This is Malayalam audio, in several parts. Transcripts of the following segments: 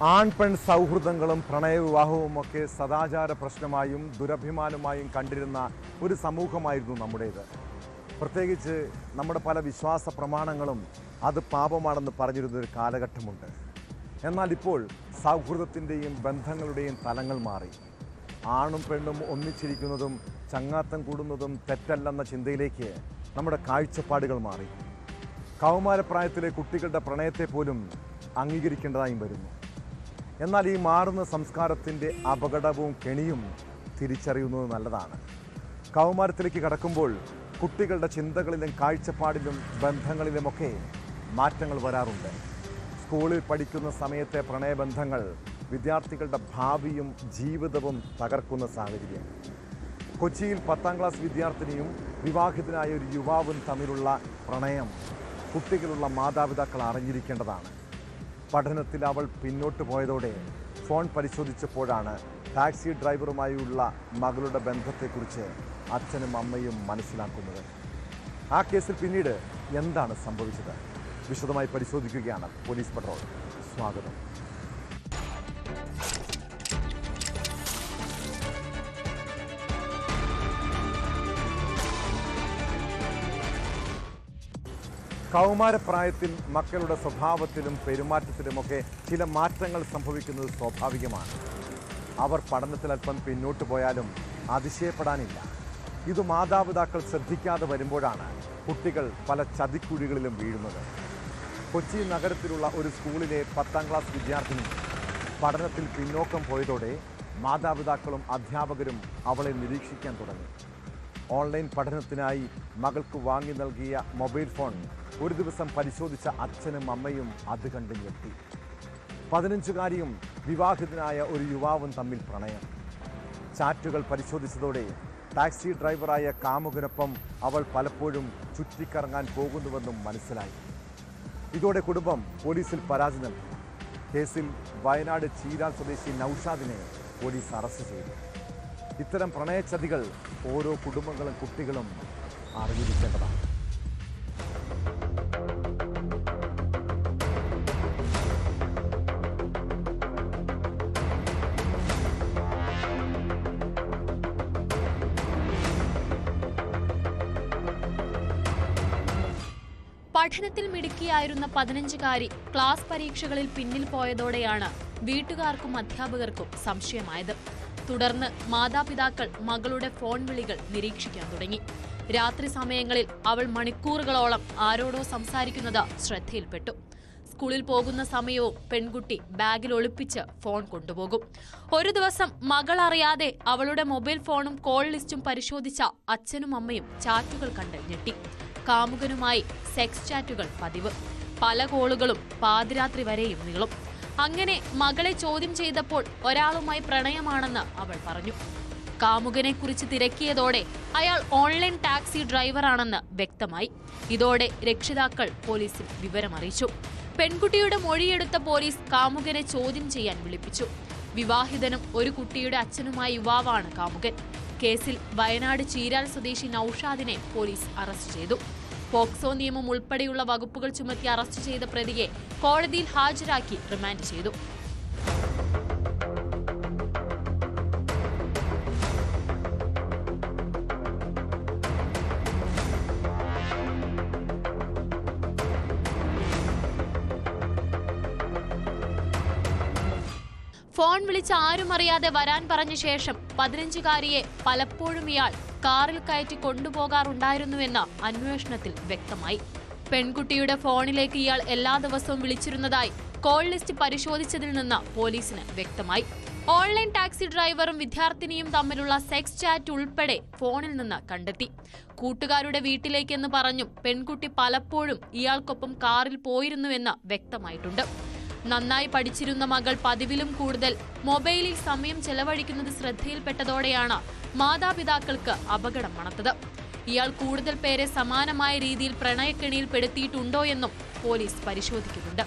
ആൺപെൺ സൗഹൃദങ്ങളും പ്രണയവിവാഹവുമൊക്കെ സദാചാര പ്രശ്നമായും ദുരഭിമാനമായും കണ്ടിരുന്ന ഒരു സമൂഹമായിരുന്നു നമ്മുടേത്. പ്രത്യേകിച്ച് നമ്മുടെ പല വിശ്വാസ പ്രമാണങ്ങളും അത് പാപമാണെന്ന് പറഞ്ഞിരുന്ന ഒരു കാലഘട്ടമുണ്ട്. എന്നാൽ ഇപ്പോൾ സൗഹൃദത്തിൻ്റെയും ബന്ധങ്ങളുടെയും തലങ്ങൾ മാറി. ആണും പെണ്ണും ഒന്നിച്ചിരിക്കുന്നതും ചങ്ങാത്തം കൂടുന്നതും തെറ്റല്ലെന്ന ചിന്തയിലേക്ക് നമ്മുടെ കാഴ്ചപ്പാടുകൾ മാറി. കൗമാരപ്രായത്തിലെ കുട്ടികളുടെ പ്രണയത്തെ പോലും അംഗീകരിക്കേണ്ടതായും വരുന്നു. എന്നാൽ ഈ മാറുന്ന സംസ്കാരത്തിൻ്റെ അപകടവും കെണിയും തിരിച്ചറിയുന്നത് നല്ലതാണ്. കൗമാരത്തിലേക്ക് കടക്കുമ്പോൾ കുട്ടികളുടെ ചിന്തകളിലും കാഴ്ചപ്പാടിലും ബന്ധങ്ങളിലുമൊക്കെ മാറ്റങ്ങൾ വരാറുണ്ട്. സ്കൂളിൽ പഠിക്കുന്ന സമയത്തെ പ്രണയബന്ധങ്ങൾ വിദ്യാർത്ഥികളുടെ ഭാവിയും ജീവിതവും തകർക്കുന്ന സാഹചര്യം. കൊച്ചിയിൽ 10ാം ക്ലാസ് വിദ്യാർത്ഥിനിയും വിവാഹിതനായ ഒരു യുവാവും തമ്മിലുള്ള പ്രണയം കുട്ടികളുള്ള മാതാപിതാക്കൾ അറിഞ്ഞിരിക്കേണ്ടതാണ്. പഠനത്തിൽ അവൾ പിന്നോട്ട് പോയതോടെ ഫോൺ പരിശോധിച്ചപ്പോഴാണ് ടാക്സി ഡ്രൈവറുമായുള്ള മകളുടെ ബന്ധത്തെക്കുറിച്ച് അച്ഛനും അമ്മയും മനസ്സിലാക്കുന്നത്. ആ കേസിൽ പിന്നീട് എന്താണ് സംഭവിച്ചത്? വിശദമായി പരിശോധിക്കുകയാണ് പോലീസ് പട്രോൾ. സ്വാഗതം. കൗമാരപ്രായത്തിൽ മക്കളുടെ സ്വഭാവത്തിലും പെരുമാറ്റത്തിലുമൊക്കെ ചില മാറ്റങ്ങൾ സംഭവിക്കുന്നത് സ്വാഭാവികമാണ്. അവർ പഠനത്തിൽ അല്പം പിന്നോട്ട് പോയാലും അതിശയപ്പെടാനില്ല. ഇത് മാതാപിതാക്കൾ ശ്രദ്ധിക്കാതെ വരുമ്പോഴാണ് കുട്ടികൾ പല ചതിക്കുഴികളിലും വീഴുന്നത്. കൊച്ചി നഗരത്തിലുള്ള ഒരു സ്കൂളിലെ 10ാം ക്ലാസ് വിദ്യാർത്ഥിനി പഠനത്തിൽ പിന്നോക്കം പോയതോടെ മാതാപിതാക്കളും അധ്യാപകരും അവളെ നിരീക്ഷിക്കാൻ തുടങ്ങി. ഓൺലൈൻ പഠനത്തിനായി മകൾക്ക് വാങ്ങി നൽകിയ മൊബൈൽ ഫോൺ ഒരു ദിവസം പരിശോധിച്ച അച്ഛനും അമ്മയും അത് കണ്ട് ഞെട്ടി. 15-കാരിയും വിവാഹിതനായ ഒരു യുവാവും തമ്മിൽ പ്രണയം. ചാറ്റുകൾ പരിശോധിച്ചതോടെ ടാക്സി ഡ്രൈവറായ കാമുകനൊപ്പം അവൾ പലപ്പോഴും ചുറ്റിക്കറങ്ങാൻ പോകുന്നുവെന്നും മനസ്സിലായി. ഇതോടെ കുടുംബം പോലീസിൽ പരാതി നൽകി. കേസിൽ വയനാട് ചീരാൽ സ്വദേശി നൌഷാദിനെ പോലീസ് അറസ്റ്റ് ചെയ്തു. ഇത്തരം പ്രണയച്ചതികൾ ഓരോ കുടുംബങ്ങളും കുട്ടികളും അറിഞ്ഞിരിക്കേണ്ടതാണ്. പഠനത്തിൽ മിടുക്കിയായിരുന്ന 15-കാരി ക്ലാസ് പരീക്ഷകളിൽ പിന്നിൽ പോയതോടെയാണ് വീട്ടുകാർക്കും അധ്യാപകർക്കും സംശയമായത്. തുടർന്ന് മാതാപിതാക്കൾ മകളുടെ ഫോൺ വിളികൾ നിരീക്ഷിക്കാൻ തുടങ്ങി. രാത്രി സമയങ്ങളിൽ അവൾ മണിക്കൂറുകളോളം ആരോടോ സംസാരിക്കുന്നത് ശ്രദ്ധയിൽപ്പെട്ടു. സ്കൂളിൽ പോകുന്ന സമയവും പെൺകുട്ടി ബാഗിൽ ഒളിപ്പിച്ച് ഫോൺ കൊണ്ടുപോകും. ഒരു ദിവസം മകൾ അറിയാതെ അവളുടെ മൊബൈൽ ഫോണും കോൾ ലിസ്റ്റും പരിശോധിച്ച അച്ഛനും അമ്മയും ചാറ്റുകൾ കണ്ട് ഞെട്ടി. കാമുകനുമായി സെക്സ് ചാറ്റുകൾ പതിവ്. പല കോളുകളും പാതിരാത്രി വരെയും നീളും. അങ്ങനെ മകളെ ചോദ്യം ചെയ്തപ്പോൾ ഒരാളുമായി പ്രണയമാണെന്ന് അവൾ പറഞ്ഞു. കാമുകനെ കുറിച്ച് തിരക്കിയതോടെ അയാൾ ഓൺലൈൻ ടാക്സി ഡ്രൈവറാണെന്ന് വ്യക്തമായി. ഇതോടെ രക്ഷിതാക്കൾ പോലീസിൽ വിവരമറിയിച്ചു. പെൺകുട്ടിയുടെ മൊഴിയെടുത്ത പോലീസ് കാമുകനെ ചോദ്യം ചെയ്യാൻ വിളിപ്പിച്ചു. വിവാഹിതനും ഒരു കുട്ടിയുടെ അച്ഛനുമായ യുവാവാണ് കാമുകൻ. കേസിൽ വയനാട് ചീരാൽ സ്വദേശി നൌഷാദിനെ പോലീസ് അറസ്റ്റ് ചെയ്തു. പോക്സോ നിയമം ഉൾപ്പെടെയുള്ള വകുപ്പുകൾ ചുമത്തി അറസ്റ്റ് ചെയ്ത പ്രതിയെ കോടതിയിൽ ഹാജരാക്കി റിമാൻഡ് ചെയ്തു. ഫോൺ വിളിച്ച് ആരും അറിയാതെ വരാൻ പറഞ്ഞ ശേഷം 15-കാരിയെ പലപ്പോഴും ഇയാൾ കാറിൽ കയറ്റി കൊണ്ടുപോകാറുണ്ടായിരുന്നുവെന്ന് അന്വേഷണത്തിൽ വ്യക്തമായി. പെൺകുട്ടിയുടെ ഫോണിലേക്ക് ഇയാൾ എല്ലാ ദിവസവും വിളിച്ചിരുന്നതായി കോൾ ലിസ്റ്റ് പരിശോധിച്ചതിൽ നിന്ന് പോലീസിന് വ്യക്തമായി. ഓൺലൈൻ ടാക്സി ഡ്രൈവറും വിദ്യാർത്ഥിനിയും തമ്മിലുള്ള സെക്സ് ചാറ്റ് ഉൾപ്പെടെ ഫോണിൽ നിന്ന് കണ്ടെത്തി. കൂട്ടുകാരുടെ വീട്ടിലേക്കെന്ന് പറഞ്ഞും പെൺകുട്ടി പലപ്പോഴും ഇയാൾക്കൊപ്പം കാറിൽ പോയിരുന്നുവെന്ന് വ്യക്തമായിട്ടുണ്ട്. നന്നായി പഠിച്ചിരുന്ന മകൾ പതിവിലും കൂടുതൽ മൊബൈലിൽ സമയം ചെലവഴിക്കുന്നത് ശ്രദ്ധയിൽപ്പെട്ടതോടെയാണ് മാതാപിതാക്കൾക്ക് അപകടം മണത്തത്. ഇയാൾ കൂടുതൽ പേരെ സമാനമായ രീതിയിൽ പ്രണയക്കെണിയിൽ പെടുത്തിയിട്ടുണ്ടോ എന്നും പോലീസ് പരിശോധിക്കുന്നുണ്ട്.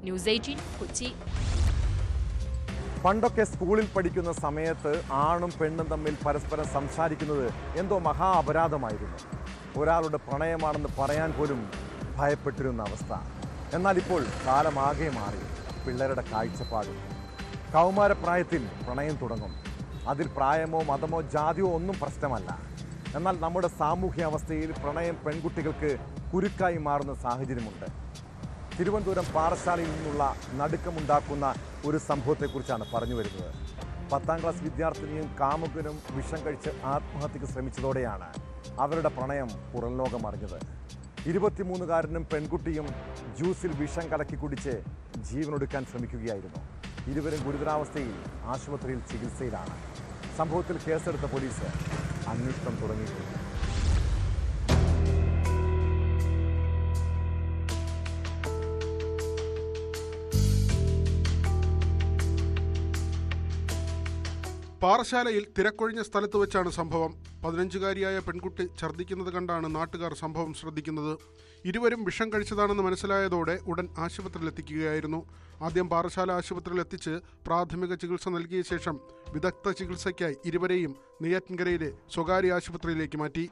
ന്യൂസ് 18 കൊച്ചി. പണ്ടൊക്കെ സ്കൂളിൽ പഠിക്കുന്ന സമയത്ത് ആണും പെണ്ണും തമ്മിൽ പരസ്പരം സംസാരിക്കുന്നത് എന്തോ മഹാ അപരാധമായിരുന്നു. ഒരാളുടെ പ്രണയമാണെന്ന് പറയാൻ പോലും ഭയപ്പെട്ടിരുന്ന അവസ്ഥ. എന്നാൽ ഇപ്പോൾ കാലമാകെ മാറി. പിള്ളേരുടെ കാഴ്ചപ്പാടും കൗമാരപ്രായത്തിൽ പ്രണയം തുടങ്ങും. അതിൽ പ്രായമോ മതമോ ജാതിയോ ഒന്നും പ്രശ്നമല്ല. എന്നാൽ നമ്മുടെ സാമൂഹ്യ അവസ്ഥയിൽ പ്രണയം പെൺകുട്ടികൾക്ക് കുരുക്കായി മാറുന്ന സാഹചര്യമുണ്ട്. തിരുവനന്തപുരം പാറശാലയിൽ നിന്നുള്ള നടുക്കമുണ്ടാക്കുന്ന ഒരു സംഭവത്തെക്കുറിച്ചാണ് പറഞ്ഞു വരുന്നത്. 10ാം ക്ലാസ് വിദ്യാർത്ഥിനിയും കാമുകനും വിഷം കഴിച്ച് ആത്മഹത്യക്ക് ശ്രമിച്ചതോടെയാണ് അവരുടെ പ്രണയം പുറം ലോകം അറിഞ്ഞത്. 23-കാരനും പെൺകുട്ടിയും ജ്യൂസിൽ വിഷം കലക്കി കുടിച്ച് ജീവനൊടുക്കാൻ ശ്രമിക്കുകയായിരുന്നു. ഇരുവരും ഗുരുതരാവസ്ഥയിൽ ആശുപത്രിയിൽ ചികിത്സയിലാണ്. സംഭവത്തിൽ കേസെടുത്ത പോലീസ് അന്വേഷണം തുടങ്ങിയിട്ടുണ്ട്. പാറശാലയിൽ തിരക്കൊഴിഞ്ഞ സ്ഥലത്ത് വെച്ചാണ് സംഭവം. 15-കാരിയായ പെൺകുട്ടി ഛർദ്ദിക്കുന്നത് കണ്ടാണ് നാട്ടുകാർ സംഭവം ശ്രദ്ധിക്കുന്നത്. ഇരുവരും വിഷം കഴിച്ചതാണെന്ന് മനസ്സിലായതോടെ ഉടൻ ആശുപത്രിയിലെത്തിക്കുകയായിരുന്നു. ആദ്യം പാറശാല ആശുപത്രിയിൽ എത്തിച്ച് പ്രാഥമിക ചികിത്സ നൽകിയ ശേഷം വിദഗ്ധ ചികിത്സയ്ക്കായി ഇരുവരെയും നെയ്യാറ്റിൻകരയിലെ സ്വകാര്യ ആശുപത്രിയിലേക്ക് മാറ്റി.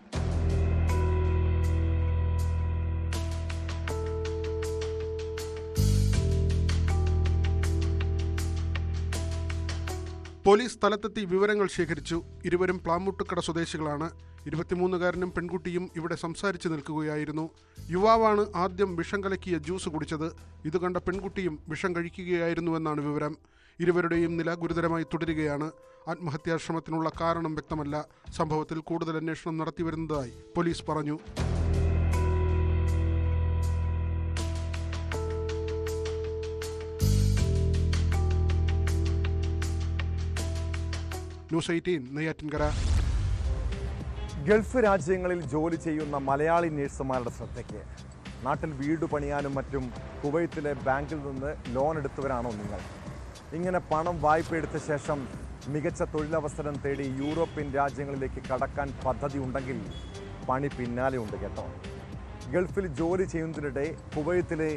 പോലീസ് സ്ഥലത്തെത്തി വിവരങ്ങൾ ശേഖരിച്ചു. ഇരുവരും പ്ലാമൂട്ടുക്കട സ്വദേശികളാണ്. 23-കാരനും പെൺകുട്ടിയും ഇവിടെ സംസാരിച്ച് നിൽക്കുകയായിരുന്നു. യുവാവാണ് ആദ്യം വിഷം കലക്കിയ ജ്യൂസ് കുടിച്ചത്. ഇത് കണ്ട പെൺകുട്ടിയും വിഷം കഴിക്കുകയായിരുന്നുവെന്നാണ് വിവരം. ഇരുവരുടെയും നില ഗുരുതരമായി തുടരുകയാണ്. ആത്മഹത്യാശ്രമത്തിനുള്ള കാരണം വ്യക്തമല്ല. സംഭവത്തിൽ കൂടുതൽ അന്വേഷണം നടത്തിവരുന്നതായി പോലീസ് പറഞ്ഞു. ന്യൂസ് 18 നെയ്യാറ്റിൻകര. ഗൾഫ് രാജ്യങ്ങളിൽ ജോലി ചെയ്യുന്ന മലയാളി നഴ്സുമാരുടെ ശ്രദ്ധയ്ക്ക്. നാട്ടിൽ വീട് പണിയാനും മറ്റും കുവൈത്തിലെ ബാങ്കിൽ നിന്ന് ലോൺ എടുത്തവരാണോ നിങ്ങൾ? ഇങ്ങനെ പണം വായ്പ എടുത്ത ശേഷം മികച്ച തൊഴിലവസരം തേടി യൂറോപ്യൻ രാജ്യങ്ങളിലേക്ക് കടക്കാൻ പദ്ധതി ഉണ്ടെങ്കിൽ പണി പിന്നാലെ ഉണ്ട് കേട്ടോ. ഗൾഫിൽ ജോലി ചെയ്യുന്നതിനിടെ കുവൈത്തിലെ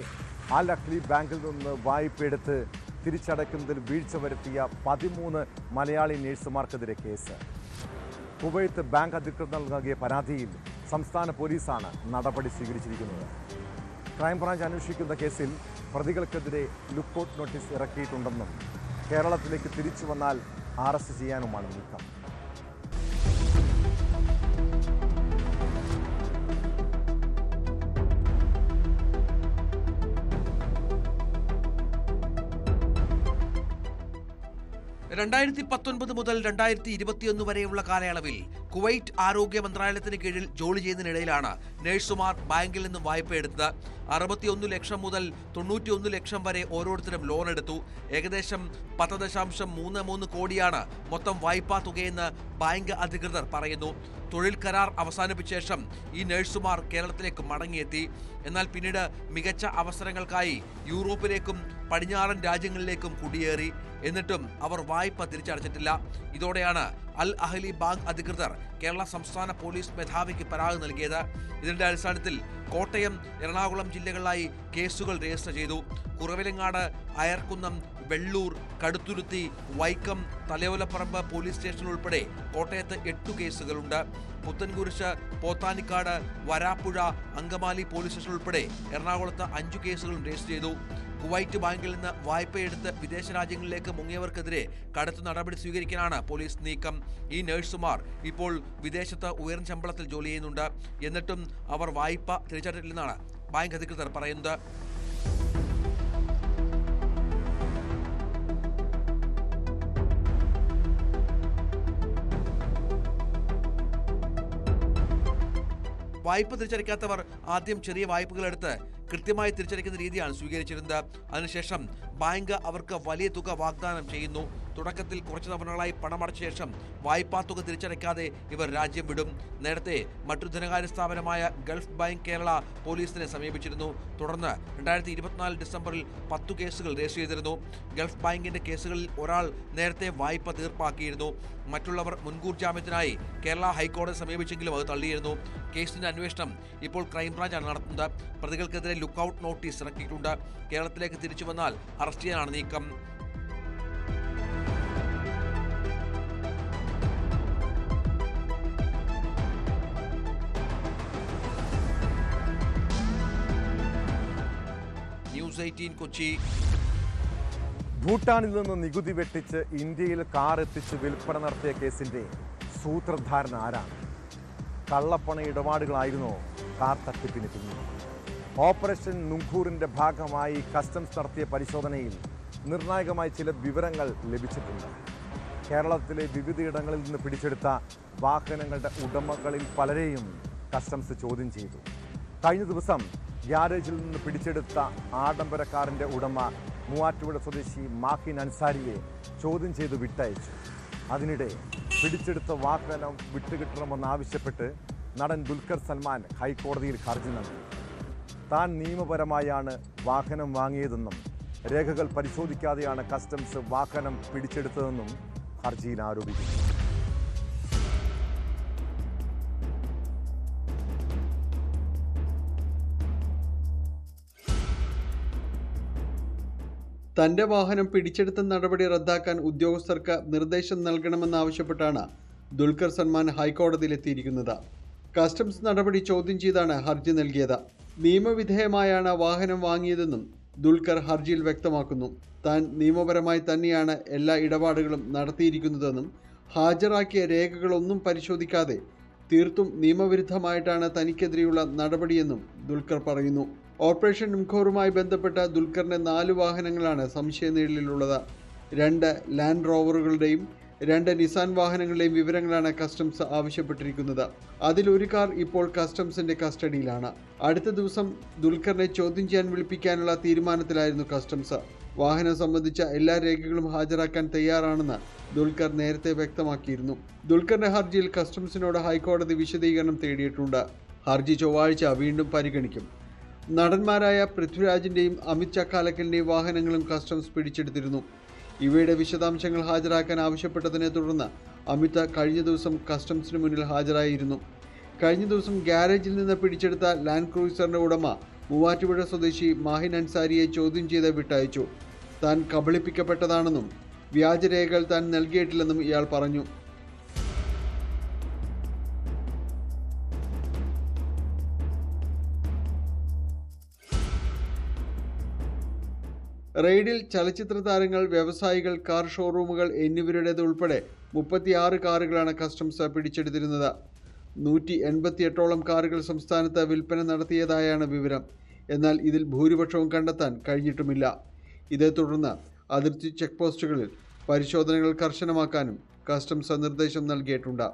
അൽ അഖ്ലി ബാങ്കിൽ നിന്ന് വായ്പ എടുത്ത് തിരിച്ചടയ്ക്കുന്നതിൽ വീഴ്ച വരുത്തിയ 13 മലയാളി നഴ്സുമാർക്കെതിരെ കേസ്. കുവൈത്ത് ബാങ്ക് അധികൃതർ നൽകിയ പരാതിയിൽ സംസ്ഥാന പോലീസാണ് നടപടി സ്വീകരിച്ചിരിക്കുന്നത്. ക്രൈംബ്രാഞ്ച് അന്വേഷിക്കുന്ന കേസിൽ പ്രതികൾക്കെതിരെ ലുക്കൌട്ട് നോട്ടീസ് ഇറക്കിയിട്ടുണ്ടെന്നും കേരളത്തിലേക്ക് തിരിച്ചു വന്നാൽ അറസ്റ്റ് ചെയ്യാനുമാണ് നീക്കം. (2019 മുതൽ 2021 വരെയുള്ള കാലയളവിൽ കുവൈറ്റ് ആരോഗ്യ മന്ത്രാലയത്തിന് കീഴിൽ ജോലി ചെയ്യുന്നതിനിടയിലാണ് നഴ്സുമാർ ബാങ്കിൽ നിന്നും വായ്പ എടുത്തത്. 61 ലക്ഷം മുതൽ 91 ലക്ഷം വരെ ഓരോരുത്തരും ലോൺ എടുത്തു. ഏകദേശം 10.33 കോടിയാണ് മൊത്തം വായ്പാ തുകയെന്ന് ബാങ്ക് അധികൃതർ പറയുന്നു. തൊഴിൽ കരാർ അവസാനിപ്പിച്ച ശേഷം ഈ നഴ്സുമാർ കേരളത്തിലേക്ക് മടങ്ങിയെത്തി. എന്നാൽ പിന്നീട് മികച്ച അവസരങ്ങൾക്കായി യൂറോപ്പിലേക്കും പടിഞ്ഞാറൻ രാജ്യങ്ങളിലേക്കും കുടിയേറി. എന്നിട്ടും അവർ വായ്പ തിരിച്ചടച്ചിട്ടില്ല. ഇതോടെയാണ് അൽ അഹ്ലി ബാങ്ക് അധികൃതർ കേരള സംസ്ഥാന പോലീസ് മേധാവിക്ക് പരാതി നൽകിയത്. ഇതിന്റെ അടിസ്ഥാനത്തിൽ കോട്ടയം, എറണാകുളം ജില്ലകളിലായി കേസുകൾ രജിസ്റ്റർ ചെയ്തു. കുറവിലങ്ങാട്, അയർക്കുന്നം, വെള്ളൂർ, കടുത്തുരുത്തി, വൈക്കം, തലയോലപ്പറമ്പ് പോലീസ് സ്റ്റേഷൻ ഉൾപ്പെടെ കോട്ടയത്ത് 8 കേസുകളുണ്ട്. പുത്തൻകുരിശ്, പോത്താനിക്കാട്, വരാപ്പുഴ, അങ്കമാലി പോലീസ് സ്റ്റേഷൻ ഉൾപ്പെടെ എറണാകുളത്ത് 5 കേസുകളും രജിസ്റ്റർ ചെയ്തു. കുവൈറ്റ് ബാങ്കിൽ നിന്ന് വായ്പയെടുത്ത് വിദേശ രാജ്യങ്ങളിലേക്ക് മുങ്ങിയവർക്കെതിരെ കടുത്ത നടപടി സ്വീകരിക്കാനാണ് പോലീസ് നീക്കം. ഈ നഴ്സുമാർ ഇപ്പോൾ വിദേശത്ത് ഉയർന്ന ശമ്പളത്തിൽ ജോലി ചെയ്യുന്നുണ്ട്. എന്നിട്ടും അവർ വായ്പ തിരിച്ചടച്ചിട്ടില്ലെന്നാണ് ബാങ്ക് അധികൃതർ പറയുന്നത്. വായ്പ തിരിച്ചടയ്ക്കാത്തവർ ആദ്യം ചെറിയ വായ്പകളെടുത്ത് കൃത്യമായി തിരിച്ചടയ്ക്കുന്ന രീതിയാണ് സ്വീകരിച്ചിരുന്നത്. അതിനുശേഷം ബാങ്ക് അവർക്ക് വലിയ തുക വാഗ്ദാനം ചെയ്യുന്നു. തുടക്കത്തിൽ കുറച്ച് തവണകളായി പണമടച്ച ശേഷം വായ്പാ തുക തിരിച്ചടയ്ക്കാതെ ഇവർ രാജ്യം വിടും. നേരത്തെ മറ്റൊരു ധനകാര്യ സ്ഥാപനമായ ഗൾഫ് ബാങ്ക് കേരള പോലീസിനെ സമീപിച്ചിരുന്നു. തുടർന്ന് 2024 ഡിസംബറിൽ 10 കേസുകൾ രജിസ്റ്റർ ചെയ്തിരുന്നു. ഗൾഫ് ബാങ്കിന്റെ കേസുകളിൽ ഒരാൾ നേരത്തെ വായ്പ തീർപ്പാക്കിയിരുന്നു. മറ്റുള്ളവർ മുൻകൂർ ജാമ്യത്തിനായി കേരള ഹൈക്കോടതി സമീപിച്ചെങ്കിലും അത് തള്ളിയിരുന്നു. കേസിന്റെ അന്വേഷണം ഇപ്പോൾ ക്രൈംബ്രാഞ്ചാണ് നടത്തുന്നത്. പ്രതികൾക്കെതിരെ ലുക്കൌട്ട് നോട്ടീസ് ഇറക്കിയിട്ടുണ്ട്. കേരളത്തിലേക്ക് തിരിച്ചു വന്നാൽ അറസ്റ്റ് ചെയ്യാനാണ് നീക്കം. ന്യൂസ് 18 കൊച്ചി. ഭൂട്ടാനിൽ നിന്ന് നികുതി വെട്ടിച്ച് ഇന്ത്യയിൽ കാർ എത്തിച്ച് വിൽപ്പന നടത്തിയ കേസിന്റെ സൂത്രധാരൻ ആരാണ്? കള്ളപ്പണ ഇടപാടുകളായിരുന്നോ കാർ തട്ടിപ്പിന് പിന്നിൽ? ഓപ്പറേഷൻ നുങ്കൂറിന്റെ ഭാഗമായി കസ്റ്റംസ് നടത്തിയ പരിശോധനയിൽ നിർണായകമായ ചില വിവരങ്ങൾ ലഭിച്ചിട്ടുണ്ട്. കേരളത്തിലെ വിവിധയിടങ്ങളിൽ നിന്ന് പിടിച്ചെടുത്ത വാഹനങ്ങളുടെ ഉടമകളിൽ പലരെയും കസ്റ്റംസ് ചോദ്യം ചെയ്തു. കഴിഞ്ഞ ദിവസം ഗ്യാരേജിൽ നിന്ന് പിടിച്ചെടുത്ത ആഡംബര കാറിന്റെ ഉടമ മൂവാറ്റുപുഴ സ്വദേശി മാഹിൻ അൻസാരിയെ ചോദ്യം ചെയ്ത് വിട്ടയച്ചു. അതിനിടെ പിടിച്ചെടുത്ത വാഹനം വിട്ടുകിട്ടണമെന്നാവശ്യപ്പെട്ട് നടൻ ദുൽഖർ സൽമാൻ ഹൈക്കോടതിയിൽ ഹർജി നൽകി. താൻ നിയമപരമായാണ് വാഹനം വാങ്ങിയതെന്നും രേഖകൾ പരിശോധിക്കാതെയാണ് കസ്റ്റംസ് വാഹനം പിടിച്ചെടുത്തതെന്നും ഹർജിയിൽ ആരോപിക്കുന്നു. തന്റെ വാഹനം പിടിച്ചെടുത്ത നടപടി റദ്ദാക്കാൻ ഉദ്യോഗസ്ഥർക്ക് നിർദ്ദേശം നൽകണമെന്നാവശ്യപ്പെട്ടാണ് ദുൽഖർ സൽമാൻ ഹൈക്കോടതിയിലെത്തിയിരിക്കുന്നത്. കസ്റ്റംസ് നടപടി ചോദ്യം ചെയ്താണ് ഹർജി നൽകിയത്. നിയമവിധേയമായാണ് വാഹനം വാങ്ങിയതെന്നും ദുൽഖർ ഹർജിയിൽ വ്യക്തമാക്കുന്നു. താൻ നിയമപരമായി തന്നെയാണ് എല്ലാ ഇടപാടുകളും നടത്തിയിരിക്കുന്നതെന്നും ഹാജരാക്കിയ രേഖകളൊന്നും പരിശോധിക്കാതെ തീർത്തും നിയമവിരുദ്ധമായിട്ടാണ് തനിക്കെതിരെയുള്ള നടപടിയെന്നും ദുൽഖർ പറയുന്നു. ഓപ്പറേഷൻ നുങ്കൂറുമായി ബന്ധപ്പെട്ട ദുൽഖറിന്റെ 4 വാഹനങ്ങളാണ് സംശയനിഴലിലുള്ളത്. 2 ലാൻഡ് റോവറുകളുടെയും 2 നിസാൻ വാഹനങ്ങളുടെയും വിവരങ്ങളാണ് കസ്റ്റംസ് ആവശ്യപ്പെട്ടിരിക്കുന്നത്. അതിലൊരു കാർ ഇപ്പോൾ കസ്റ്റംസിന്റെ കസ്റ്റഡിയിലാണ്. അടുത്ത ദിവസം ദുൽഖറിനെ ചോദ്യം ചെയ്യാൻ വിളിപ്പിക്കാനുള്ള തീരുമാനത്തിലായിരുന്നു കസ്റ്റംസ്. വാഹനം സംബന്ധിച്ച എല്ലാ രേഖകളും ഹാജരാക്കാൻ തയ്യാറാണെന്ന് ദുൽഖർ നേരത്തെ വ്യക്തമാക്കിയിരുന്നു. ദുൽഖറിന്റെ ഹർജിയിൽ കസ്റ്റംസിനോട് ഹൈക്കോടതി വിശദീകരണം തേടിയിട്ടുണ്ട്. ഹർജി ചൊവ്വാഴ്ച വീണ്ടും പരിഗണിക്കും. നടന്മാരായ പൃഥ്വിരാജിന്റെയും അമിത് ചക്കാലക്കലിന്റെയും വാഹനങ്ങളും കസ്റ്റംസ് പിടിച്ചെടുത്തിരുന്നു. ഇവയുടെ വിശദാംശങ്ങൾ ഹാജരാക്കാൻ ആവശ്യപ്പെട്ടതിനെ തുടർന്ന് അമിത് കഴിഞ്ഞ ദിവസം കസ്റ്റംസിന് മുന്നിൽ ഹാജരായിരുന്നു. കഴിഞ്ഞ ദിവസം ഗ്യാരേജിൽ നിന്ന് പിടിച്ചെടുത്ത ലാൻഡ് ക്രൂയിസറിന്റെ ഉടമ മൂവാറ്റുപുഴ സ്വദേശി മാഹിൻ അൻസാരിയെ ചോദ്യം ചെയ്ത് വിട്ടയച്ചു. താൻ കബളിപ്പിക്കപ്പെട്ടതാണെന്നും വ്യാജരേഖകൾ താൻ നൽകിയിട്ടില്ലെന്നും ഇയാൾ പറഞ്ഞു. റെയ്ഡിൽ ചലച്ചിത്ര താരങ്ങൾ, വ്യവസായികൾ, കാർ ഷോറൂമുകൾ എന്നിവരുടേത് ഉൾപ്പെടെ 36 കാറുകളാണ് കസ്റ്റംസ് പിടിച്ചെടുത്തിരുന്നത്. 188ഓളം കാറുകൾ സംസ്ഥാനത്ത് വിൽപ്പന നടത്തിയതായാണ് വിവരം. എന്നാൽ ഇതിൽ ഭൂരിപക്ഷവും കണ്ടെത്താൻ കഴിഞ്ഞിട്ടുമില്ല. ഇതേ തുടർന്ന് അതിർത്തി ചെക്ക് പോസ്റ്റുകളിൽ പരിശോധനകൾ കർശനമാക്കാനും കസ്റ്റംസ് നിർദ്ദേശം നൽകിയിട്ടുണ്ട്.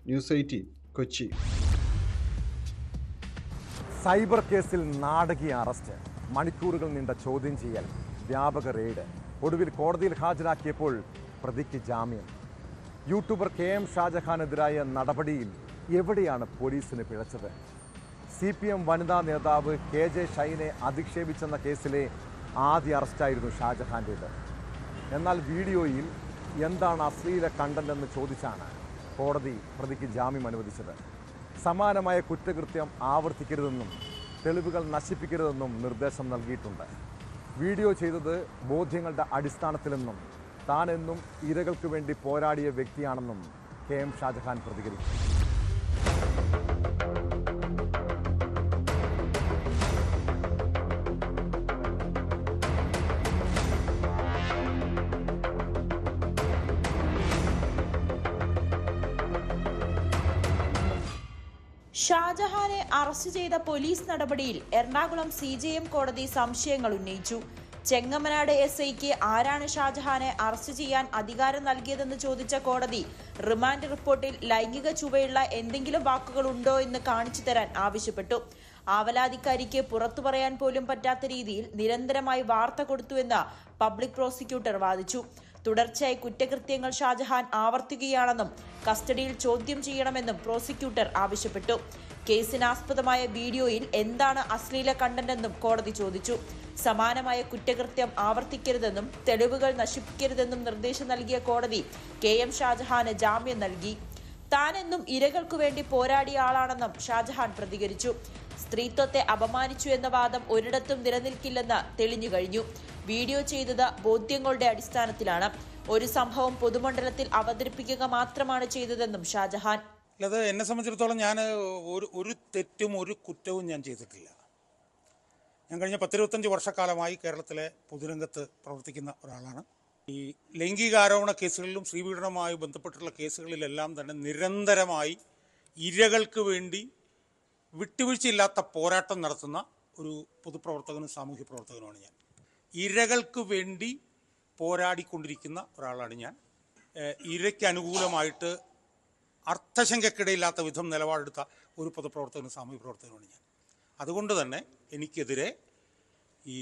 ന്യൂസ് 18 കൊച്ചി. സൈബർ കേസിൽ നാടകീയ അറസ്റ്റ്, മണിക്കൂറുകൾ നീണ്ട ചോദ്യം ചെയ്യൽ, വ്യാപക റെയ്ഡ്, ഒടുവിൽ കോടതിയിൽ ഹാജരാക്കിയപ്പോൾ പ്രതിക്ക് ജാമ്യം. യൂട്യൂബർ KM ഷാജഹാനെതിരായ നടപടിയിൽ എവിടെയാണ് പോലീസിന് പിഴച്ചത്? CPM വനിതാ നേതാവ് KJ ഷൈനെ അധിക്ഷേപിച്ചെന്ന കേസിലെ ആദ്യ അറസ്റ്റായിരുന്നു ഷാജഹാൻ്റേത്. എന്നാൽ വീഡിയോയിൽ എന്താണ് അശ്ലീല കണ്ടന്റ് എന്ന് ചോദിച്ചാണ് കോടതി പ്രതിക്ക് ജാമ്യം അനുവദിച്ചത്. സമാനമായ കുറ്റകൃത്യം ആവർത്തിക്കരുതെന്നും തെളിവുകൾ നശിപ്പിക്കരുതെന്നും നിർദ്ദേശം നൽകിയിട്ടുണ്ട്. വീഡിയോ ചെയ്തത് ബോധ്യങ്ങളുടെ അടിസ്ഥാനത്തിലെന്നും താനെന്നും ഇരകൾക്ക് വേണ്ടി പോരാടിയ വ്യക്തിയാണെന്നും KM ഷാജഹാൻ പ്രതികരിച്ചു. ഷാജഹാനെ അറസ്റ്റ് ചെയ്ത പോലീസ് നടപടിയിൽ എറണാകുളം CJM കോടതി സംശയങ്ങൾ ഉന്നയിച്ചു. ചെങ്ങമനാട് SIക്ക് ആരാണ് ഷാജഹാനെ അറസ്റ്റ് ചെയ്യാൻ അധികാരം നൽകിയതെന്ന് ചോദിച്ച കോടതി റിമാൻഡ് റിപ്പോർട്ടിൽ ലൈംഗിക ചുവയുള്ള എന്തെങ്കിലും വാക്കുകൾ ഉണ്ടോ എന്ന് കാണിച്ചു തരാൻ ആവശ്യപ്പെട്ടു. ആവലാതിക്കാരിക്ക് പുറത്തു പറയാൻ പോലും പറ്റാത്ത രീതിയിൽ നിരന്തരമായി വാർത്ത കൊടുത്തുവെന്ന് പബ്ലിക് പ്രോസിക്യൂട്ടർ വാദിച്ചു. തുടർച്ചയായി കുറ്റകൃത്യങ്ങൾ ഷാജഹാൻ ആവർത്തിക്കുകയാണെന്നും കസ്റ്റഡിയിൽ ചോദ്യം ചെയ്യണമെന്നും പ്രോസിക്യൂട്ടർ ആവശ്യപ്പെട്ടു. കേസിനാസ്പദമായ വീഡിയോയിൽ എന്താണ് അശ്ലീല കണ്ടന്റെന്നും കോടതി ചോദിച്ചു. സമാനമായ കുറ്റകൃത്യം ആവർത്തിക്കരുതെന്നും തെളിവുകൾ നശിപ്പിക്കരുതെന്നും നിർദ്ദേശം നൽകിയ കോടതി KM ഷാജഹാന് ജാമ്യം നൽകി. താനെന്നും ഇരകൾക്കു വേണ്ടി പോരാടിയ ആളാണെന്നും ഷാജഹാൻ പ്രതികരിച്ചു. സ്ത്രീത്വത്തെ അപമാനിച്ചു എന്ന വാദം ഒരിടത്തും നിലനിൽക്കില്ലെന്ന് തെളിഞ്ഞു കഴിഞ്ഞു. വീഡിയോ ചെയ്തത് ബോധ്യങ്ങളുടെ അടിസ്ഥാനത്തിലാണ്. ഒരു സംഭവം പൊതുമണ്ഡലത്തിൽ അവതരിപ്പിക്കുക മാത്രമാണ് ചെയ്തതെന്നും ഷാജഹാൻ. അത് എന്നെ സംബന്ധിച്ചിടത്തോളം ഞാൻ ഒരു തെറ്റും ഒരു കുറ്റവും ഞാൻ ചെയ്തിട്ടില്ല. ഞാൻ കഴിഞ്ഞ 10-25 വർഷക്കാലമായി കേരളത്തിലെ പൊതുരംഗത്ത് പ്രവർത്തിക്കുന്ന ഒരാളാണ്. ഈ ലൈംഗികാരോപണ കേസുകളിലും സ്ത്രീപീഡനവുമായി ബന്ധപ്പെട്ടുള്ള കേസുകളിലെല്ലാം തന്നെ നിരന്തരമായി ഇരകൾക്ക് വേണ്ടി വിട്ടുവീഴ്ചയില്ലാത്ത പോരാട്ടം നടത്തുന്ന ഒരു പൊതുപ്രവർത്തകനും സാമൂഹ്യ പ്രവർത്തകനുമാണ് ഞാൻ. ഇരകൾക്ക് വേണ്ടി പോരാടിക്കൊണ്ടിരിക്കുന്ന ഒരാളാണ് ഞാൻ. ഇരയ്ക്ക് അനുകൂലമായിട്ട് അർത്ഥശങ്കക്കിടയില്ലാത്ത വിധം നിലപാടെടുത്ത ഒരു പൊതുപ്രവർത്തകനും സാമൂഹ്യ പ്രവർത്തകനുമാണ് ഞാൻ. അതുകൊണ്ട് തന്നെ എനിക്കെതിരെ ഈ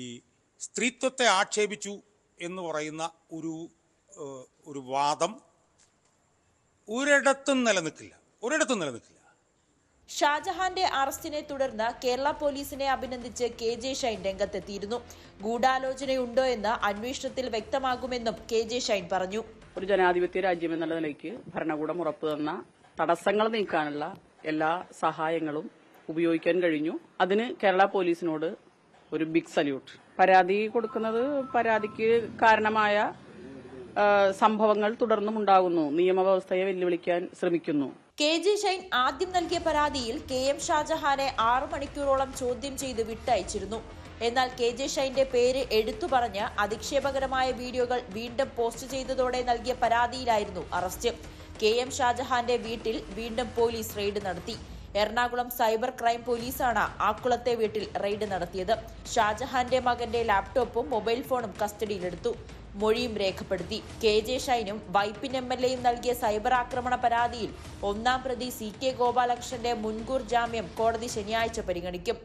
സ്ത്രീത്വത്തെ ആക്ഷേപിച്ചു എന്ന് പറയുന്ന ഒരു വാദം ഒരിടത്തും നിലനിൽക്കില്ല. ഷാജഹാന്റെ അറസ്റ്റിനെ തുടർന്ന് കേരള പോലീസിനെ അഭിനന്ദിച്ച് KJ ഷൈൻ രംഗത്തെത്തിയിരുന്നു. ഗൂഢാലോചനയുണ്ടോ എന്ന് അന്വേഷണത്തിൽ വ്യക്തമാകുമെന്നും KJ ഷൈൻ പറഞ്ഞു. ഒരു ജനാധിപത്യ രാജ്യം എന്നുള്ള നിലയ്ക്ക് ഭരണകൂടം ഉറപ്പു തന്ന തടസ്സങ്ങൾ നീക്കാനുള്ള എല്ലാ സഹായങ്ങളും ഉപയോഗിക്കാൻ കഴിഞ്ഞു. അതിന് കേരള പോലീസിനോട് ഒരു ബിഗ് സല്യൂട്ട്. പരാതി കൊടുക്കുന്നത് പരാതിക്ക് കാരണമായ സംഭവങ്ങൾ തുടർന്നും ഉണ്ടാകുന്നു. നിയമവ്യവസ്ഥയെ വെല്ലുവിളിക്കാൻ ശ്രമിക്കുന്നു. KJ ഷൈൻ ആദ്യം നൽകിയ പരാതിയിൽ KM ഷാജഹാനെ 6 മണിക്കൂറോളം ചോദ്യം ചെയ്ത് വിട്ടയച്ചിരുന്നു. എന്നാൽ KJ ഷൈന്റെ പേര് എടുത്തു പറഞ്ഞ് അധിക്ഷേപകരമായ വീഡിയോകൾ വീണ്ടും പോസ്റ്റ് ചെയ്തതോടെ നൽകിയ പരാതിയിലായിരുന്നു അറസ്റ്റ്. KM ഷാജഹാന്റെ വീട്ടിൽ വീണ്ടും പോലീസ് റെയ്ഡ് നടത്തി. എറണാകുളം സൈബർ ക്രൈം പോലീസാണ് ആക്കുളത്തെ വീട്ടിൽ റെയ്ഡ് നടത്തിയത്. ഷാജഹാന്റെ മകന്റെ ലാപ്ടോപ്പും മൊബൈൽ ഫോണും കസ്റ്റഡിയിലെടുത്തു. മൊഴിയും രേഖപ്പെടുത്തി. KJ ഷൈനും വൈപ്പിൻ MLAയും നൽകിയ സൈബർ ആക്രമണ പരാതിയിൽ 1-ാം പ്രതി CK ഗോപാലകൃഷ്ണന്റെ മുൻകൂർ ജാമ്യം കോടതി ശനിയാഴ്ച പരിഗണിക്കും.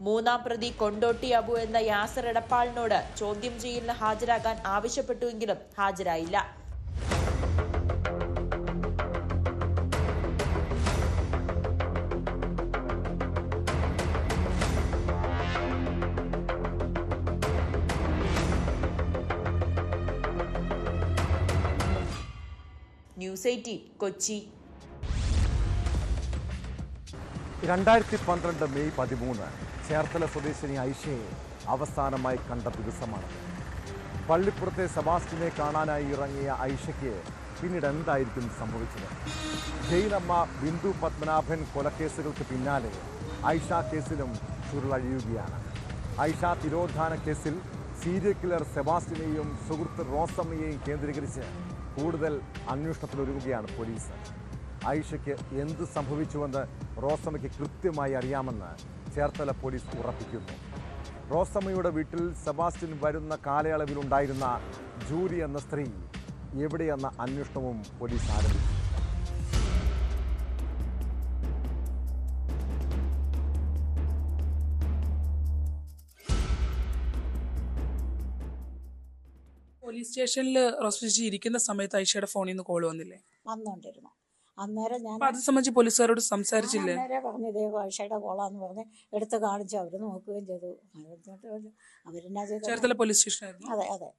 3-ാം പ്രതി കൊണ്ടോട്ടി അബു എന്ന യാസർ എടപ്പാളിനോട് ചോദ്യം ചെയ്യലിന് ഹാജരാകാൻ ആവശ്യപ്പെട്ടുവെങ്കിലും ഹാജരായില്ല. ന്യൂസ് 18 കൊച്ചി. 2012 മെയ് 13 ചേർത്തല സ്വദേശിനി ഐഷയെ അവസാനമായി കണ്ട ദിവസമാണ്. പള്ളിപ്പുറത്തെ സെബാസ്റ്റ്യനെ കാണാനായി ഇറങ്ങിയ ഐഷയ്ക്ക് പിന്നീട് എന്തായിരിക്കും സംഭവിച്ചത്? ജയിലമ്മ ബിന്ദു പത്മനാഭൻ കൊലക്കേസുകൾക്ക് പിന്നാലെ ഐഷ കേസിലും ചുരുളഴിയുകയാണ്. ഐഷ തിരോധാന കേസിൽ സീരിയൽ കില്ലർ സെബാസ്റ്റ്യനെയും സുഹൃത്ത് റോസമ്മയെയും കേന്ദ്രീകരിച്ച് കൂടുതൽ അന്വേഷണത്തിലൊരുങ്ങുകയാണ് പോലീസ്. ഐഷയ്ക്ക് എന്ത് സംഭവിച്ചുവെന്ന് റോസമ്മയ്ക്ക് കൃത്യമായി അറിയാമെന്ന് ചേർത്തല പോലീസ് ഉറപ്പിക്കുന്നു. റോസമ്മയുടെ വീട്ടിൽ സെബാസ്റ്റ്യൻ വരുന്ന കാലയളവിലുണ്ടായിരുന്ന ജൂലി എന്ന സ്ത്രീ എവിടെയെന്ന അന്വേഷണവും പോലീസ് ആരംഭിച്ചു. പോലീസ് സ്റ്റേഷനിൽ റോസ്പെച്ചി ഇരിക്കുന്ന സമയത്ത് ഐഷയുടെ ഫോണിൽ നിന്ന് കോൾ വന്നില്ലേ? വന്നോണ്ടിരുന്നു. അന്നേരം ഞാൻ അത് സംബന്ധിച്ച് പോലീസുകാരോട് സംസാരിച്ചില്ലേ? അന്നേരം പറഞ്ഞു ഇതേ ഐഷയുടെ കോളാന്ന് പറഞ്ഞ് എടുത്ത് കാണിച്ചു. അവർ നോക്കുകയും ചെയ്തു. അവരെന്നാ ചെയ്തു? ചേർത്തല പോലീസ് സ്റ്റേഷനായിരുന്നു. അതെ.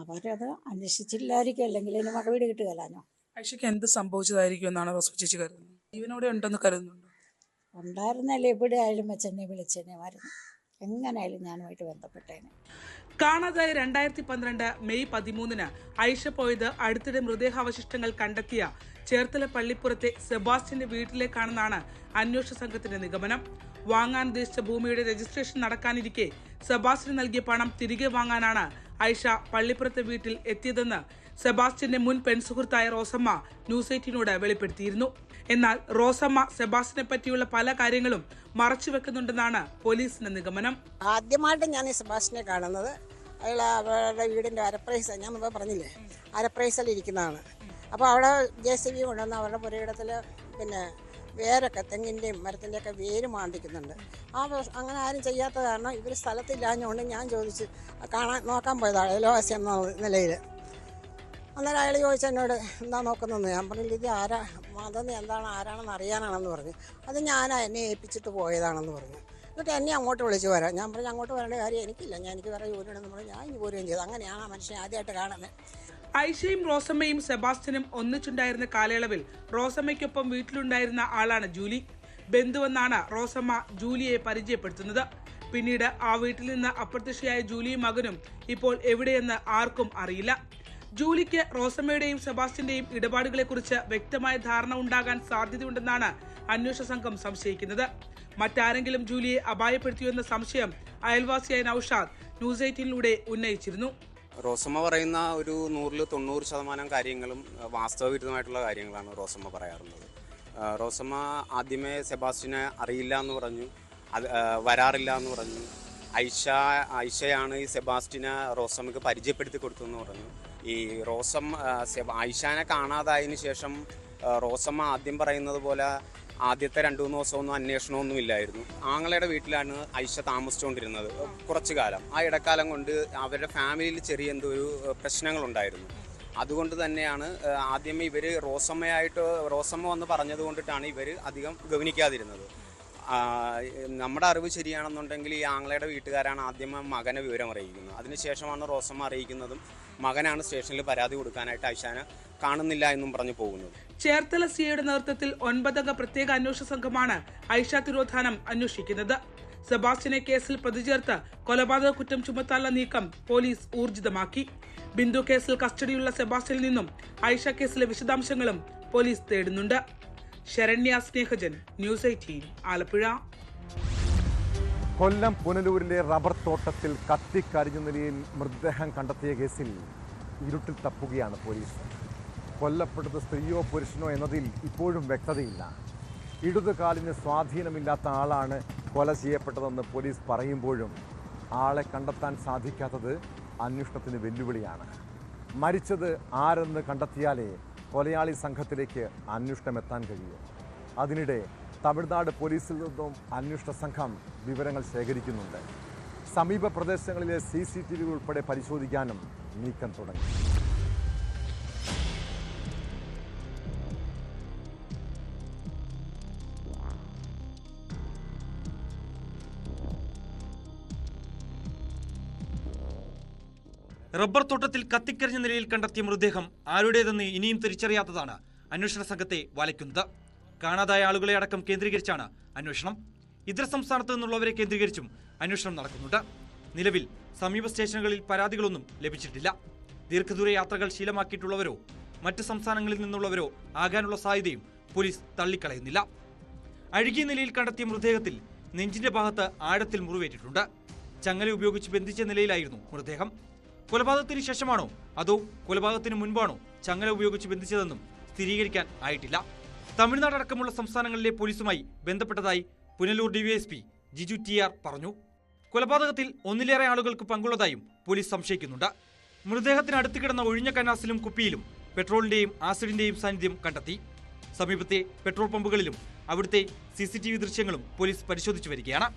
അവരത് അന്വേഷിച്ചില്ലായിരിക്കും, അല്ലെങ്കിൽ ഇതിന് മറുപടി കിട്ടുകയല്ലോ. ഐഷയ്ക്ക് എന്ത് സംഭവിച്ചതായിരിക്കും എന്നാണ് റോസ്പെച്ചി കരുതുന്നത്? ജീവനോടെ ഉണ്ടെന്ന് കരുതുന്നുണ്ടോ? ഉണ്ടായിരുന്നല്ലേ എവിടെ ആയാലും വെച്ചെന്നെ വിളിച്ചെന്നെമായിരുന്നു. എങ്ങനെയായാലും ഞാനുമായിട്ട് ബന്ധപ്പെട്ടേനെ. കാണാതായ 2012 മെയ് 13 ഐഷ പോയത് അടുത്തിടെ മൃതദേഹാവശിഷ്ടങ്ങൾ കണ്ടെത്തിയ ചേർത്തല പള്ളിപ്പുറത്തെ സെബാസ്റ്റ്യന്റെ വീട്ടിലേക്കാണെന്നാണ് അന്വേഷണ സംഘത്തിന്റെ നിഗമനം. വാങ്ങാൻ ഉദ്ദേശിച്ച ഭൂമിയുടെ രജിസ്ട്രേഷൻ നടക്കാനിരിക്കെ സെബാസ്റ്റ്യന് നൽകിയ പണം തിരികെ വാങ്ങാനാണ് ഐഷ പള്ളിപ്പുറത്തെ വീട്ടിൽ എത്തിയതെന്ന് സെബാസ്റ്റ്യന്റെ മുൻ പെൺസുഹൃത്തായ റോസമ്മ ന്യൂസ് 18നോട് വെളിപ്പെടുത്തിയിരുന്നു. എന്നാൽ റോസമ്മ സെബാസ്റ്റ്യനെ പറ്റിയുള്ള പല കാര്യങ്ങളും മറച്ചുവെക്കുന്നുണ്ടെന്നാണ് പോലീസിന്റെ നിഗമനം. ആദ്യമായിട്ട് ഞാൻ ഈ സെബാസ്റ്റ്യനെ കാണുന്നത് അയാൾ അവരുടെ വീടിൻ്റെ അരപ്രൈസ്, ഞാൻ മുമ്പ് പറഞ്ഞില്ലേ, അരപ്രൈസിൽ ഇരിക്കുന്നതാണ്. അപ്പോൾ അവിടെ JCB കൊണ്ടുവന്ന് അവരുടെ പുരയിടത്തിൽ പിന്നെ വേരൊക്കെ തെങ്ങിൻ്റെയും മരത്തിൻ്റെയൊക്കെ വേര് മാന്തിക്കുന്നുണ്ട്. അങ്ങനെ ആരും ചെയ്യാത്ത കാരണം ഇവർ സ്ഥലത്തില്ലാഞ്ഞുകൊണ്ട് ഞാൻ ചോദിച്ച് നോക്കാൻ പോയതാണ് അയൽവാസി എന്ന നിലയിൽ. അന്നേരം അയാൾ ചോദിച്ചു എന്നോട് എന്താ നോക്കുന്നതെന്ന്. ഞാൻ പറഞ്ഞില്ല ഇത് ആരാ അതൊന്ന് എന്താണ് ആരാണെന്ന് അറിയാനാണെന്ന് പറഞ്ഞു. അത് ഞാൻ എന്നെ ഏൽപ്പിച്ചിട്ട് പോയതാണെന്ന് പറഞ്ഞു. എന്നിട്ട് എന്നെ അങ്ങോട്ട് വിളിച്ച് വരാം. ഞാൻ പറഞ്ഞു അങ്ങോട്ട് വരേണ്ട കാര്യം എനിക്കില്ല, എനിക്ക് വേറെ ജോലിയാണെന്ന് പറഞ്ഞു. ഞാൻ ഇനി പോരുകയും ചെയ്തു. അങ്ങനെയാണ് ആ മനുഷ്യനെ ആദ്യമായിട്ട് കാണുന്നത്. ഐഷയും റോസമ്മയും സെബാസ്റ്റ്യനും ഒന്നിച്ചുണ്ടായിരുന്ന കാലയളവിൽ റോസമ്മയ്ക്കൊപ്പം വീട്ടിലുണ്ടായിരുന്ന ആളാണ് ജൂലി. ബന്ധുവെന്നാണ് റോസമ്മ ജൂലിയെ പരിചയപ്പെടുത്തുന്നത്. പിന്നീട് ആ വീട്ടിൽ നിന്ന് അപ്രത്യക്ഷയായ ജൂലിയും മകനും ഇപ്പോൾ എവിടെയെന്ന് ആർക്കും അറിയില്ല. ജൂലിക്ക് റോസമ്മയുടെയും സെബാസ്റ്റ്യന്റെയും ഇടപാടുകളെക്കുറിച്ച് വ്യക്തമായ ധാരണ ഉണ്ടാകാൻ സാധ്യതയുണ്ടെന്നാണ് അന്വേഷണ സംഘം സംശയിക്കുന്നത്. മറ്റാരെങ്കിലും ജൂലിയെ അപായപ്പെടുത്തിയോ എന്ന സംശയം അയൽവാസിയായ നൌഷാദ് ന്യൂസ് 18ലൂടെ ഉന്നയിച്ചിരുന്നു. റോസമ്മ പറയുന്ന ഒരു 100-90% കാര്യങ്ങളും വാസ്തവവിരുദ്ധമായിട്ടുള്ള കാര്യങ്ങളാണ് റോസമ്മ പറയാറുള്ളത്. റോസമ്മ ആദ്യമേ സെബാസ്റ്റ്യനെ അറിയില്ല എന്ന് പറഞ്ഞു, അത് വരാറില്ല എന്ന് പറഞ്ഞു. ഐഷയാണ് ഈ സെബാസ്റ്റ്യനെ റോസമ്മക്ക് പരിചയപ്പെടുത്തി കൊടുത്തെന്ന് പറഞ്ഞു. ഈ ഐഷാനെ കാണാതായതിനു ശേഷം റോസമ്മ ആദ്യം പറയുന്നത് പോലെ ആദ്യത്തെ 2-3 ദിവസമൊന്നും അന്വേഷണമൊന്നും ഇല്ലായിരുന്നു. ആങ്ങളയുടെ വീട്ടിലാണ് ഐഷ താമസിച്ചുകൊണ്ടിരുന്നത് കുറച്ചു കാലം. ആ ഇടക്കാലം കൊണ്ട് അവരുടെ ഫാമിലിയിൽ ചെറിയ എന്തോ ഒരു പ്രശ്നങ്ങളുണ്ടായിരുന്നു. അതുകൊണ്ട് തന്നെയാണ് ആദ്യമേ ഇവർ റോസമ്മ വന്ന് പറഞ്ഞത് കൊണ്ടിട്ടാണ് ഇവർ അധികം ഗവനിക്കാതിരുന്നത്. നമ്മുടെ അറിവ് ശരിയാണെന്നുണ്ടെങ്കിൽ ഈ ആങ്ങളയുടെ വീട്ടുകാരാണ് ആദ്യം മകനെ വിവരം അറിയിക്കുന്നത്. അതിനുശേഷമാണ് റോസമ്മ അറിയിക്കുന്നതും മകനാണ് സ്റ്റേഷനിൽ പരാതി കൊടുക്കാനായിട്ട് ഐഷാനെ കാണുന്നില്ല എന്നും പറഞ്ഞു പോകുന്നത്. ചേർത്തല സിഐയുടെ നേതൃത്വത്തിൽ 9 അംഗ പ്രത്യേക അന്വേഷണ സംഘമാണ് ഐഷ തിരോധാനം അന്വേഷിക്കുന്നത്. സെബാസ്റ്റ്യനെ കേസിൽ പ്രതി ചേർത്ത് കൊലപാതക കുറ്റം ചുമത്താനുള്ള നീക്കം പോലീസ് ഊർജിതമാക്കി. ബിന്ദു കേസിൽ കസ്റ്റഡിയിലുള്ള സെബാസ്റ്റ്യനിൽ നിന്നും ഐഷ കേസിലെ വിശദാംശങ്ങളും പോലീസ് തേടുന്നുണ്ട്. ശരണ്യ സ്നേഹജൻ, ന്യൂസ് 18, ആലപ്പുഴ. കൊല്ലം പുനലൂരിലെ റബ്ബർ തോട്ടത്തിൽ കത്തിക്കരിഞ്ഞ നിലയിൽ മൃതദേഹം കണ്ടെത്തിയ കേസിൽ ഇരുട്ടിൽ തപ്പുകയാണ് പോലീസ്. കൊല്ലപ്പെട്ടത് സ്ത്രീയോ പുരുഷനോ എന്നതിൽ ഇപ്പോഴും വ്യക്തതയില്ല. ഇടതുകാലിന് സ്വാധീനമില്ലാത്ത ആളാണ് കൊല ചെയ്യപ്പെട്ടതെന്ന് പോലീസ് പറയുമ്പോഴും ആളെ കണ്ടെത്താൻ സാധിക്കാത്തത് അന്വേഷണത്തിന് വെല്ലുവിളിയാണ്. മരിച്ചത് ആരെന്ന് കണ്ടെത്തിയാലേ കൊലയാളി സംഘത്തിലേക്ക് അന്വേഷണം എത്താൻ കഴിയും. അതിനിടെ തമിഴ്നാട് പോലീസിൽ നിന്നും അന്വേഷണ സംഘം വിവരങ്ങൾ ശേഖരിക്കുന്നുണ്ട്. സമീപ പ്രദേശങ്ങളിലെ CCTV ഉൾപ്പെടെ പരിശോധിക്കാനും നീക്കം തുടങ്ങി. റബ്ബർ തോട്ടത്തിൽ കത്തിക്കരിഞ്ഞ നിലയിൽ കണ്ടെത്തിയ മൃതദേഹം ആരുടേതെന്ന് ഇനിയും തിരിച്ചറിയാത്തതാണ് അന്വേഷണ സംഘത്തെ വലയ്ക്കുന്നത്. കാണാതായ ആളുകളെ അടക്കം കേന്ദ്രീകരിച്ചാണ് അന്വേഷണം. ഇതര സംസ്ഥാനത്ത് നിന്നുള്ളവരെ കേന്ദ്രീകരിച്ചും അന്വേഷണം നടക്കുന്നുണ്ട്. നിലവിൽ സമീപ സ്റ്റേഷനുകളിൽ പരാതികളൊന്നും ലഭിച്ചിട്ടില്ല. ദീർഘദൂര യാത്രകൾ ശീലമാക്കിയിട്ടുള്ളവരോ മറ്റ് സംസ്ഥാനങ്ങളിൽ നിന്നുള്ളവരോ ആകാനുള്ള സാധ്യതയും പോലീസ് തള്ളിക്കളയുന്നില്ല. അഴുകിയ നിലയിൽ കണ്ടെത്തിയ മൃതദേഹത്തിൽ നെഞ്ചിന്റെ ഭാഗത്ത് ആഴത്തിൽ മുറിവേറ്റിട്ടുണ്ട്. ചങ്ങല ഉപയോഗിച്ച് ബന്ധിച്ച നിലയിലായിരുന്നു മൃതദേഹം. കൊലപാതകത്തിന് ശേഷമാണോ അതോ കൊലപാതകത്തിന് മുൻപാണോ ചങ്ങല ഉപയോഗിച്ച് ബന്ധിച്ചതെന്നും സ്ഥിരീകരിക്കാൻ ആയിട്ടില്ല. തമിഴ്നാട് അടക്കമുള്ള സംസ്ഥാനങ്ങളിലെ പോലീസുമായി ബന്ധപ്പെട്ടതായി പുനലൂർ DYSP ജിജു TR പറഞ്ഞു. കൊലപാതകത്തിൽ ഒന്നിലേറെ ആളുകൾക്ക് പങ്കുള്ളതായും പോലീസ് സംശയിക്കുന്നുണ്ട്. മൃതദേഹത്തിന് അടുത്ത് കിടന്ന ഒഴിഞ്ഞ കന്നാസിലും കുപ്പിയിലും പെട്രോളിന്റെയും ആസിഡിന്റെയും സാന്നിധ്യം കണ്ടെത്തി. സമീപത്തെ പെട്രോൾ പമ്പുകളിലും അവിടുത്തെ CCTV ദൃശ്യങ്ങളും പോലീസ് പരിശോധിച്ചു വരികയാണ്.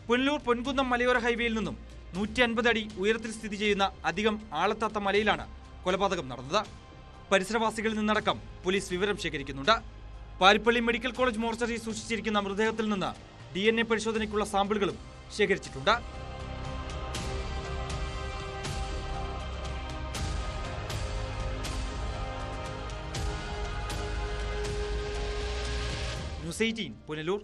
പുനലൂർ പൊൻകുന്നം മലയോര ഹൈവേയിൽ നിന്നും 150 അടി ഉയരത്തിൽ സ്ഥിതി ചെയ്യുന്ന അധികം ആളെത്താത്ത മലയിലാണ് കൊലപാതകം നടന്നത്. പരിസരവാസികളിൽ നിന്നടക്കം പോലീസ് വിവരം ശേഖരിക്കുന്നുണ്ട്. പാരിപ്പള്ളി മെഡിക്കൽ കോളേജ് മോർച്ചറിയിൽ സൂക്ഷിച്ചിരിക്കുന്ന മൃതദേഹത്തിൽ നിന്ന് DNA പരിശോധനയ്ക്കുള്ള സാമ്പിളുകളും ശേഖരിച്ചിട്ടുണ്ട്. ന്യൂസ് 18 പുനലൂർ.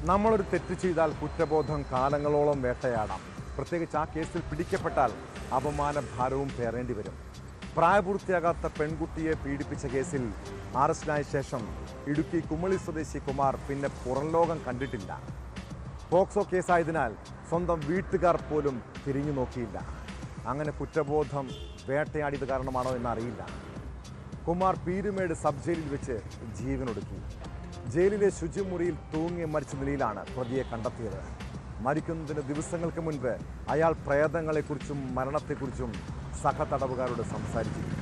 നമ്മളൊരു തെറ്റ് ചെയ്താൽ കുറ്റബോധം കാലങ്ങളോളം വേട്ടയാടാം. പ്രത്യേകിച്ച് ആ കേസിൽ പിടിക്കപ്പെട്ടാൽ അപമാനഭാരവും പേറേണ്ടി വരും. പ്രായപൂർത്തിയാകാത്ത പെൺകുട്ടിയെ പീഡിപ്പിച്ച കേസിൽ അറസ്റ്റിലായ ശേഷം ഇടുക്കി കുമളി സ്വദേശി കുമാർ പിന്നെ പുറംലോകം കണ്ടിട്ടില്ല. പോക്സോ കേസായതിനാൽ സ്വന്തം വീട്ടുകാർ പോലും തിരിഞ്ഞു നോക്കിയില്ല. അങ്ങനെ കുറ്റബോധം വേട്ടയാടിയത് കാരണമാണോ എന്നറിയില്ല. കുമാർ പീരുമേട് സബ് ജയിലിൽ വെച്ച് ജീവനൊടുക്കി. ജയിലിലെ ശുചിമുറിയിൽ തൂങ്ങി മരിച്ച നിലയിലാണ് പ്രതിയെ കണ്ടെത്തിയത്. മരിക്കുന്നതിന് ദിവസങ്ങൾക്ക് മുൻപ് അയാൾ പ്രേതങ്ങളെക്കുറിച്ചും മരണത്തെക്കുറിച്ചും സഹതടവുകാരോട് സംസാരിച്ചിരുന്നു.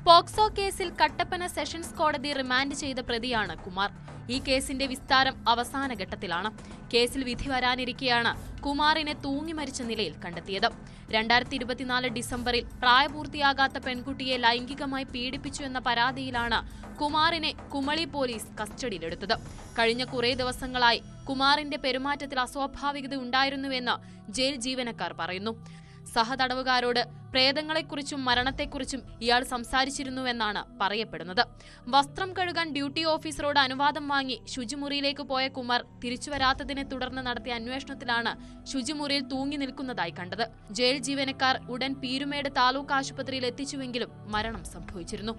പോക്സോ കേസിൽ കട്ടപ്പന സെഷൻസ് കോടതി റിമാൻഡ് ചെയ്ത പ്രതിയാണ് കുമാർ. ഈ കേസിന്റെ വിസ്താരം അവസാന ഘട്ടത്തിലാണ്. കേസിൽ വിധി വരാനിരിക്കെയാണ് കുമാറിനെ തൂങ്ങി മരിച്ച നിലയിൽ കണ്ടെത്തിയത്. 2024 ഡിസംബറിൽ പ്രായപൂർത്തിയാകാത്ത പെൺകുട്ടിയെ ലൈംഗികമായി പീഡിപ്പിച്ചു എന്ന പരാതിയിലാണ് കുമാറിനെ കുമളി പോലീസ് കസ്റ്റഡിയിലെടുത്തത്. കഴിഞ്ഞ കുറേ ദിവസങ്ങളായി കുമാറിന്റെ പെരുമാറ്റത്തിൽ അസ്വാഭാവികത ഉണ്ടായിരുന്നുവെന്ന് ജയിൽ ജീവനക്കാർ പറയുന്നു. സഹതടവുകാരോട് പ്രേതങ്ങളെക്കുറിച്ചും മരണത്തെക്കുറിച്ചും ഇയാൾ സംസാരിച്ചിരുന്നുവെന്നാണ് പറയപ്പെടുന്നത്. വസ്ത്രം കഴുകാൻ ഡ്യൂട്ടി ഓഫീസറോട് അനുവാദം വാങ്ങി ശുചിമുറിയിലേക്ക് പോയ കുമാർ തിരിച്ചുവരാത്തതിനെ തുടർന്ന് നടത്തിയ അന്വേഷണത്തിലാണ് ശുചിമുറിയിൽ തൂങ്ങി നിൽക്കുന്നതായി കണ്ടത്. ജയിൽ ജീവനക്കാർ ഉടൻ പീരുമേട് താലൂക്ക് ആശുപത്രിയിൽ എത്തിച്ചുവെങ്കിലും മരണം സംഭവിച്ചിരുന്നു.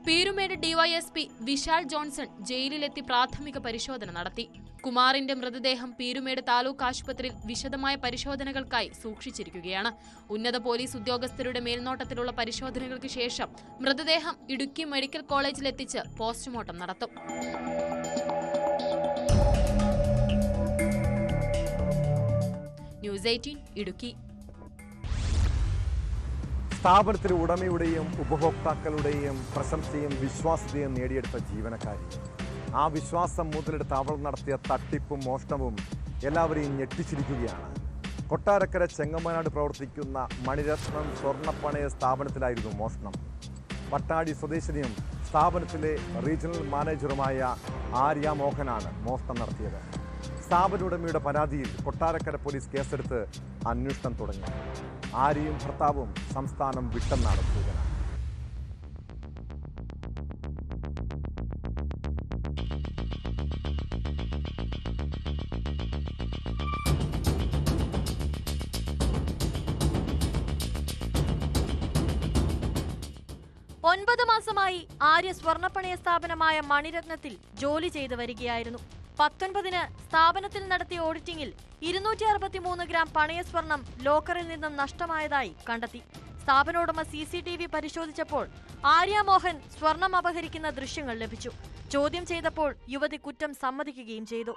പീരുമേട് ഡിവൈഎസ്പി വിശാൽ ജോൺസൺ ജയിലിലെത്തി പ്രാഥമിക പരിശോധന നടത്തി. കുമാറിന്റെ മൃതദേഹം പീരുമേട് താലൂക്ക് ആശുപത്രിയിൽ വിശദമായ പരിശോധനകൾക്കായി സൂക്ഷിച്ചിരിക്കുകയാണ്. ഉന്നത പോലീസ് ഉദ്യോഗസ്ഥരുടെ മേൽനോട്ടത്തിലുള്ള പരിശോധനകൾക്ക് ശേഷം മൃതദേഹം ഇടുക്കി മെഡിക്കൽ കോളേജിലെത്തിച്ച് പോസ്റ്റ്മോർട്ടം നടത്തും. ന്യൂസ് 18 ഇടുക്കി. സ്ഥാപനത്തിലെ ഉടമയുടെയും ഉപഭോക്താക്കളുടെയും പ്രശംസയും വിശ്വാസ്യതയും നേടിയെടുത്ത ജീവനക്കാരി, ആ വിശ്വാസം മുതലെടുത്ത് അവൾ നടത്തിയ തട്ടിപ്പും മോഷണവും എല്ലാവരെയും ഞെട്ടിച്ചിരിക്കുകയാണ്. കൊട്ടാരക്കര ചെങ്ങമ്മനാട് പ്രവർത്തിക്കുന്ന മണിരത്നം സ്വർണ്ണപ്പണയ സ്ഥാപനത്തിലായിരുന്നു മോഷണം. പട്ടാടി സ്വദേശിനിയും സ്ഥാപനത്തിലെ റീജിയണൽ മാനേജറുമായ ആര്യ മോഹനാണ് മോഷണം നടത്തിയത്. സ്ഥാപന ഉടമയുടെ പരാതിയിൽ കൊട്ടാരക്കര പോലീസ് കേസെടുത്ത് അന്വേഷണം തുടങ്ങി. ആര്യയും ഭർത്താവും സംസ്ഥാനം വിട്ടെന്നാണ് സൂചന. ഒൻപത് മാസമായി ആര്യ സ്വർണ്ണപ്പണയ സ്ഥാപനമായ മണിരത്നത്തിൽ ജോലി ചെയ്തു വരികയായിരുന്നു. 19-ന് സ്ഥാപനത്തിൽ നടത്തിയ ഓഡിറ്റിംഗിൽ 263 ഗ്രാം പണയ സ്വർണം ലോക്കറിൽ നിന്നും നഷ്ടമായതായി കണ്ടെത്തി. സ്ഥാപനോടമ CCTV പരിശോധിച്ചപ്പോൾ ആര്യ മോഹൻ സ്വർണം അപഹരിക്കുന്ന ദൃശ്യങ്ങൾ ലഭിച്ചു. ചോദ്യം ചെയ്തപ്പോൾ യുവതി കുറ്റം സമ്മതിക്കുകയും ചെയ്തു.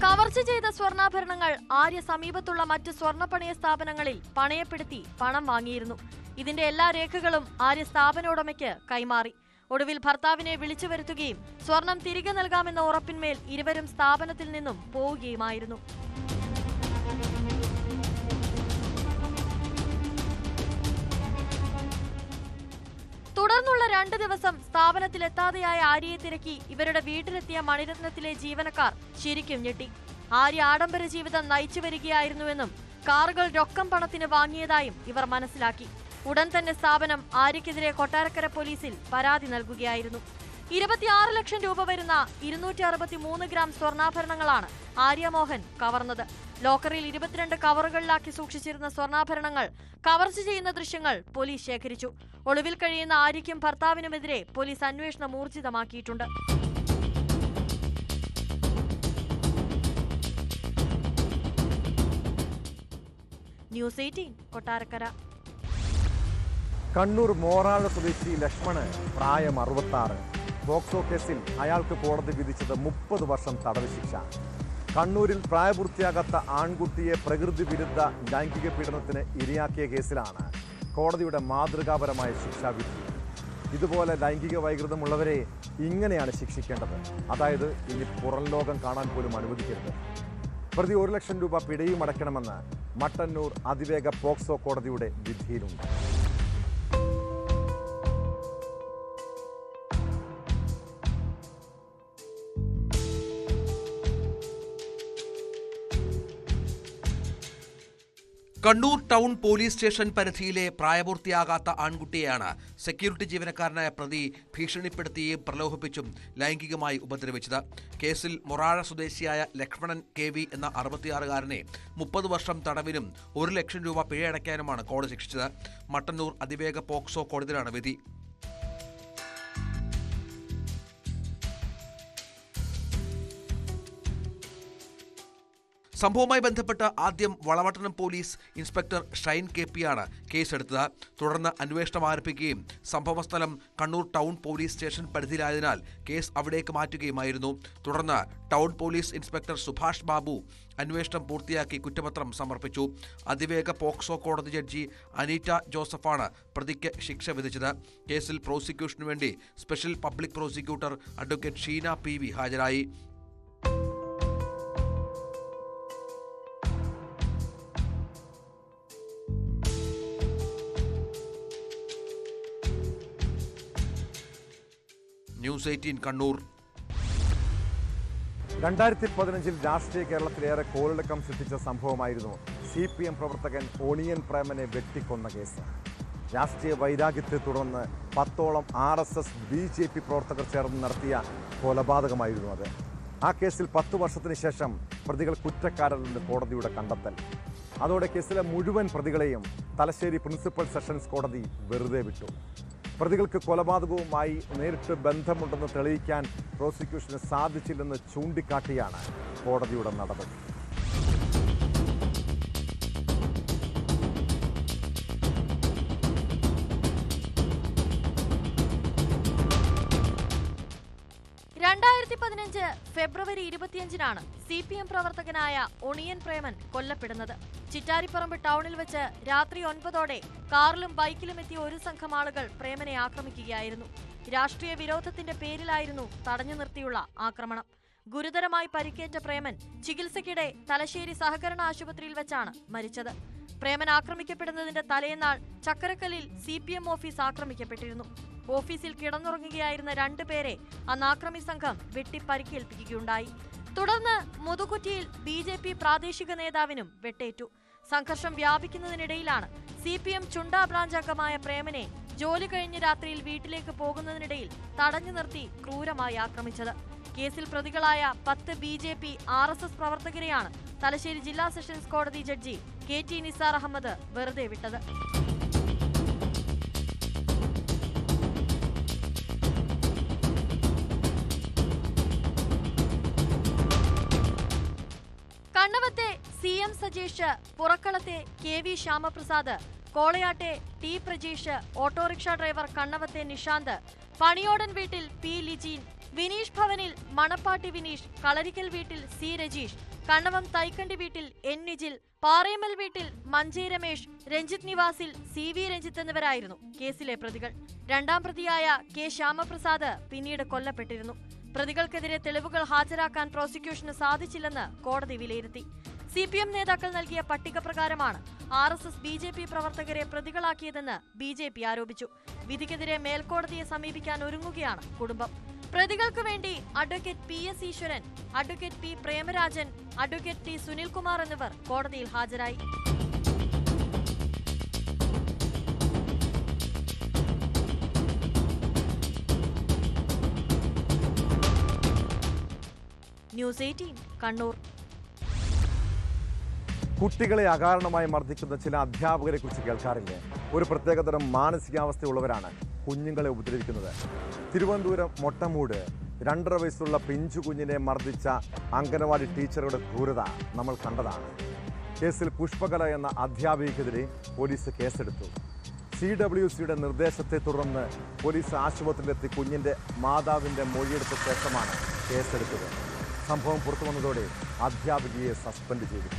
കവർച്ച ചെയ്ത സ്വർണ്ണാഭരണങ്ങൾ ആര്യ സമീപത്തുള്ള മറ്റ് സ്വർണ്ണപ്പണയ സ്ഥാപനങ്ങളിൽ പണയപ്പെടുത്തി പണം വാങ്ങിയിരുന്നു. ഇതിന്റെ എല്ലാ രേഖകളും ആര്യ സ്ഥാപനോടമയ്ക്ക് കൈമാറി. ഒടുവിൽ ഭർത്താവിനെ വിളിച്ചു വരുത്തുകയും സ്വർണം തിരികെ നൽകാമെന്ന ഉറപ്പിന്മേൽ ഇരുവരും സ്ഥാപനത്തിൽ നിന്നും പോവുകയുമായിരുന്നു. തുടർന്നുള്ള 2 ദിവസം സ്ഥാപനത്തിലെത്താതെയായ ആര്യയെ തിരക്കി ഇവരുടെ വീട്ടിലെത്തിയ മണിരത്നത്തിലെ ജീവനക്കാർ ശരിക്കും ഞെട്ടി. ആര്യ ആഡംബര ജീവിതം നയിച്ചു വരികയായിരുന്നുവെന്നും കാറുകൾ രൊക്കം പണത്തിന് വാങ്ങിയതായും ഇവർ മനസ്സിലാക്കി. ഉടൻ തന്നെ സ്ഥാപനം ആര്യക്കെതിരെ കൊട്ടാരക്കര പോലീസിൽ പരാതി നൽകുകയായിരുന്നു. 26 ലക്ഷം രൂപ വരുന്ന 263 ഗ്രാം സ്വർണ്ണാഭരണങ്ങളാണ് ആര്യമോഹൻ കവർന്നത്. ലോക്കറിൽ 22 കവറുകളിലാക്കി സൂക്ഷിച്ചിരുന്ന സ്വർണ്ണാഭരണങ്ങൾ കവർച്ച ചെയ്യുന്ന ദൃശ്യങ്ങൾ പോലീസ് ശേഖരിച്ചു. ഒളിവിൽ കഴിയുന്ന ആര്യയ്ക്കും ഭർത്താവിനുമെതിരെ പോലീസ് അന്വേഷണം ഊർജിതമാക്കിയിട്ടുണ്ട്. ന്യൂസ് 18 കൊട്ടാരക്കര. കണ്ണൂർ മോറാഴ സ്വദേശി ലക്ഷ്മണ് പ്രായം 66. പോക്സോ കേസിൽ അയാൾക്ക് കോടതി വിധിച്ചത് 30 വർഷം തടവ് ശിക്ഷ. കണ്ണൂരിൽ പ്രായപൂർത്തിയാകാത്ത ആൺകുട്ടിയെ പ്രകൃതി വിരുദ്ധ ലൈംഗിക പീഡനത്തിന് ഇരയാക്കിയ കേസിലാണ് കോടതിയുടെ മാതൃകാപരമായ ശിക്ഷാവിധി. ഇതുപോലെ ലൈംഗിക വൈകൃതമുള്ളവരെ ഇങ്ങനെയാണ് ശിക്ഷിക്കേണ്ടത്. അതായത് ഇനി പുറം ലോകം കാണാൻ പോലും അനുവദിക്കരുത്. പ്രതി 1 ലക്ഷം രൂപ പിഴയും അടയ്ക്കണമെന്ന് മട്ടന്നൂർ അതിവേഗ പോക്സോ കോടതിയുടെ വിധിയിലുണ്ട്. കണ്ണൂർ ടൗൺ പോലീസ് സ്റ്റേഷൻ പരിധിയിലെ പ്രായപൂർത്തിയാകാത്ത ആൺകുട്ടിയെയാണ് സെക്യൂരിറ്റി ജീവനക്കാരനായ പ്രതി ഭീഷണിപ്പെടുത്തിയും പ്രലോഭിപ്പിച്ചും ലൈംഗികമായി ഉപദ്രവിച്ചത്. കേസിൽ മൊറാഴ സ്വദേശിയായ ലക്ഷ്മണൻ KV എന്ന 66-കാരനെ 30 വർഷം തടവിനും 1 ലക്ഷം രൂപ പിഴയടയ്ക്കാനുമാണ് കോടതി ശിക്ഷിച്ചത്. മട്ടന്നൂർ അതിവേഗ പോക്സോ കോടതിയിലാണ് വിധി. സംഭവവുമായി ബന്ധപ്പെട്ട് ആദ്യം Valapattanam police inspector Shine KP ആണ് കേസെടുത്തത്. തുടർന്ന് അന്വേഷണം ആരംഭിക്കുകയും സംഭവസ്ഥലം കണ്ണൂർ ടൗൺ പോലീസ് സ്റ്റേഷൻ പരിധിയിലായതിനാൽ കേസ് അവിടേക്ക് മാറ്റുകയുമായിരുന്നു. തുടർന്ന് town police inspector Subhash Babu അന്വേഷണം പൂർത്തിയാക്കി കുറ്റപത്രം സമർപ്പിച്ചു. അതിവേഗ പോക്സോ കോടതി ജഡ്ജി അനീറ്റ ജോസഫാണ് പ്രതിക്ക് ശിക്ഷ വിധിച്ചത്. കേസിൽ പ്രോസിക്യൂഷനു വേണ്ടി special public prosecutor advocate Sheena PV ഹാജരായി. ന്യൂസ് 18 കണ്ണൂർ. 2015 രാഷ്ട്രീയ കേരളത്തിലേറെ കോളിളക്കം സൃഷ്ടിച്ച സംഭവമായിരുന്നു CPM പ്രവർത്തകൻ ഒണിയൻ പ്രേമനെ വെട്ടിക്കൊന്ന കേസ്. രാഷ്ട്രീയ വൈരാഗ്യത്തെ തുടർന്ന് 10ഓളം RSS BJP പ്രവർത്തകർ ചേർന്ന് നടത്തിയ കൊലപാതകമായിരുന്നു അത്. ആ കേസിൽ 10 വർഷത്തിന് ശേഷം പ്രതികൾ കുറ്റക്കാരല്ലെന്ന് കോടതിയുടെ കണ്ടെത്തൽ. അതോടെ കേസിലെ മുഴുവൻ പ്രതികളെയും തലശ്ശേരി പ്രിൻസിപ്പൽ സെഷൻസ് കോടതി വെറുതെ വിട്ടു. പ്രതികൾക്ക് കൊലപാതകവുമായി നേരിട്ട് ബന്ധമുണ്ടെന്ന് തെളിയിക്കാൻ പ്രോസിക്യൂഷന് സാധിച്ചില്ലെന്ന് ചൂണ്ടിക്കാട്ടിയാണ് കോടതിയുടെ നടപടി. ഫെബ്രുവരി 25-നാണ് CPM പ്രവർത്തകനായ ഒണിയൻ പ്രേമൻ കൊല്ലപ്പെടുന്നത്. ചിറ്റാരിപ്പറമ്പ് ടൗണിൽ വെച്ച് രാത്രി 9ഓടെ കാറിലും ബൈക്കിലും എത്തിയ ഒരു സംഘം ആളുകൾ പ്രേമനെ ആക്രമിക്കുകയായിരുന്നു. രാഷ്ട്രീയ വിരോധത്തിന്റെ പേരിലായിരുന്നു തടഞ്ഞു നിർത്തിയുള്ള ആക്രമണം. ഗുരുതരമായി പരിക്കേറ്റ പ്രേമൻ ചികിത്സയ്ക്കിടെ തലശ്ശേരി സഹകരണ ആശുപത്രിയിൽ വെച്ചാണ് മരിച്ചത്. പ്രേമൻ ആക്രമിക്കപ്പെടുന്നതിന്റെ തലേന്നാൾ ചക്കരക്കല്ലിൽ CPM ഓഫീസ് ആക്രമിക്കപ്പെട്ടിരുന്നു. ഓഫീസിൽ കിടന്നുറങ്ങുകയായിരുന്ന 2 പേരെ അന്ന് ആക്രമി സംഘം വെട്ടി പരിക്കേൽപ്പിക്കുകയുണ്ടായി. തുടർന്ന് മുതുകുറ്റിയിൽ BJP പ്രാദേശിക നേതാവിനും വെട്ടേറ്റു. സംഘർഷം വ്യാപിക്കുന്നതിനിടയിലാണ് CPM ചുണ്ടാ ബ്രാഞ്ച് അംഗമായ പ്രേമനെ ജോലി കഴിഞ്ഞ് രാത്രിയിൽ വീട്ടിലേക്ക് പോകുന്നതിനിടയിൽ തടഞ്ഞു നിർത്തി ക്രൂരമായി ആക്രമിച്ചത്. കേസിൽ പ്രതികളായ 10 BJP RSS പ്രവർത്തകരെയാണ് തലശ്ശേരി ജില്ലാ സെഷൻസ് കോടതി ജഡ്ജി KT നിസാർ അഹമ്മദ് വെറുതെ വിട്ടത്. കണ്ണവത്തെ CM സജീഷ്, പുറക്കളത്തെ KV ശ്യാമപ്രസാദ്, കോളയാട്ടെ T പ്രജീഷ്, ഓട്ടോറിക്ഷ ഡ്രൈവർ കണ്ണവത്തെ നിഷാന്ത്, പണിയോടൻ വീട്ടിൽ P ലിജീൻ, വിനീഷ് ഭവനിൽ മണപ്പാട്ടി വിനീഷ്, കളരിക്കൽ വീട്ടിൽ C രജീഷ്, കണ്ണവം തൈക്കണ്ടി വീട്ടിൽ N നിജിൽ, പാറേമൽ വീട്ടിൽ മഞ്ചേ രമേഷ്, രഞ്ജിത്ത് നിവാസിൽ CV രഞ്ജിത്ത് എന്നിവരായിരുന്നു കേസിലെ പ്രതികൾ. 2ാം പ്രതിയായ K ശ്യാമപ്രസാദ് പിന്നീട് കൊല്ലപ്പെട്ടിരുന്നു. പ്രതികൾക്കെതിരെ തെളിവുകൾ ഹാജരാക്കാൻ പ്രോസിക്യൂഷന് സാധിച്ചില്ലെന്ന് കോടതി വിലയിരുത്തി. CPM നേതാക്കൾ നൽകിയ പട്ടിക പ്രകാരമാണ് RSS BJP പ്രവർത്തകരെ പ്രതികളാക്കിയതെന്ന് BJP ആരോപിച്ചു. വിധിക്കെതിരെ മേൽക്കോടതിയെ സമീപിക്കാൻ ഒരുങ്ങുകയാണ് കുടുംബം. പ്രതികൾക്ക് വേണ്ടി അഡ്വക്കേറ്റ് PS ഈശ്വരൻ, advocate P Premarajan, advocate T Sunilkumar എന്നിവർ കോടതിയിൽ ഹാജരായി. ന്യൂസ് 18 കണ്ണൂർ. കുട്ടികളെ അകാരണമായി മർദ്ദിക്കുന്ന ചില അധ്യാപകരെ കുറിച്ച് കേൾക്കാറില്ലേ? ഒരു പ്രത്യേകതരം മാനസികാവസ്ഥയുള്ളവരാണ് കുഞ്ഞുങ്ങളെ ഉപദ്രവിക്കുന്നത്. തിരുവനന്തപുരം മൊട്ടമൂട് 2.5 വയസ്സുള്ള പിഞ്ചു കുഞ്ഞിനെ മർദ്ദിച്ച അംഗനവാടി ടീച്ചറുടെ ക്രൂരത നമ്മൾ കണ്ടതാണ്. കേസിൽ പുഷ്പകല എന്ന അധ്യാപികയ്ക്കെതിരെ പോലീസ് കേസെടുത്തു. CWCയുടെ നിർദ്ദേശത്തെ തുടർന്ന് പോലീസ് ആശുപത്രിയിലെത്തി കുഞ്ഞിൻ്റെ മാതാവിൻ്റെ മൊഴിയെടുത്ത ശേഷമാണ് കേസെടുത്തത്. സംഭവം പുറത്തു വന്നതോടെ അധ്യാപികയെ സസ്പെൻഡ് ചെയ്തു.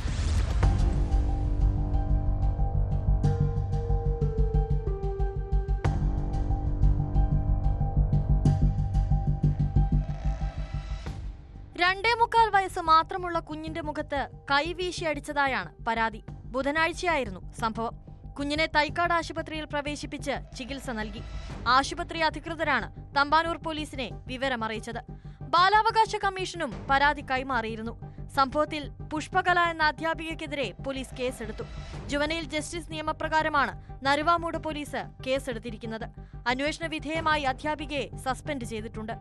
രണ്ടേമുക്കാൽ വയസ്സ് മാത്രമുള്ള കുഞ്ഞിന്റെ മുഖത്ത് കൈവീശി അടിച്ചതായാണ് പരാതി. ബുധനാഴ്ചയായിരുന്നു സംഭവം. കുഞ്ഞിനെ തൈക്കാട് ആശുപത്രിയിൽ പ്രവേശിപ്പിച്ച് ചികിത്സ നൽകി. ആശുപത്രി അധികൃതരാണ് തമ്പാനൂർ പോലീസിനെ വിവരമറിയിച്ചത്. ബാലാവകാശ കമ്മീഷനും പരാതി കൈമാറിയിരുന്നു. സംഭവത്തിൽ പുഷ്പകല എന്ന അധ്യാപികയ്ക്കെതിരെ പോലീസ് കേസെടുത്തു. ജുവനൈൽ ജസ്റ്റിസ് നിയമപ്രകാരമാണ് നരുവാമൂട് പോലീസ് കേസെടുത്തിരിക്കുന്നത്. അന്വേഷണ വിധേയമായി അധ്യാപികയെ സസ്പെൻഡ് ചെയ്തിട്ടുണ്ട്.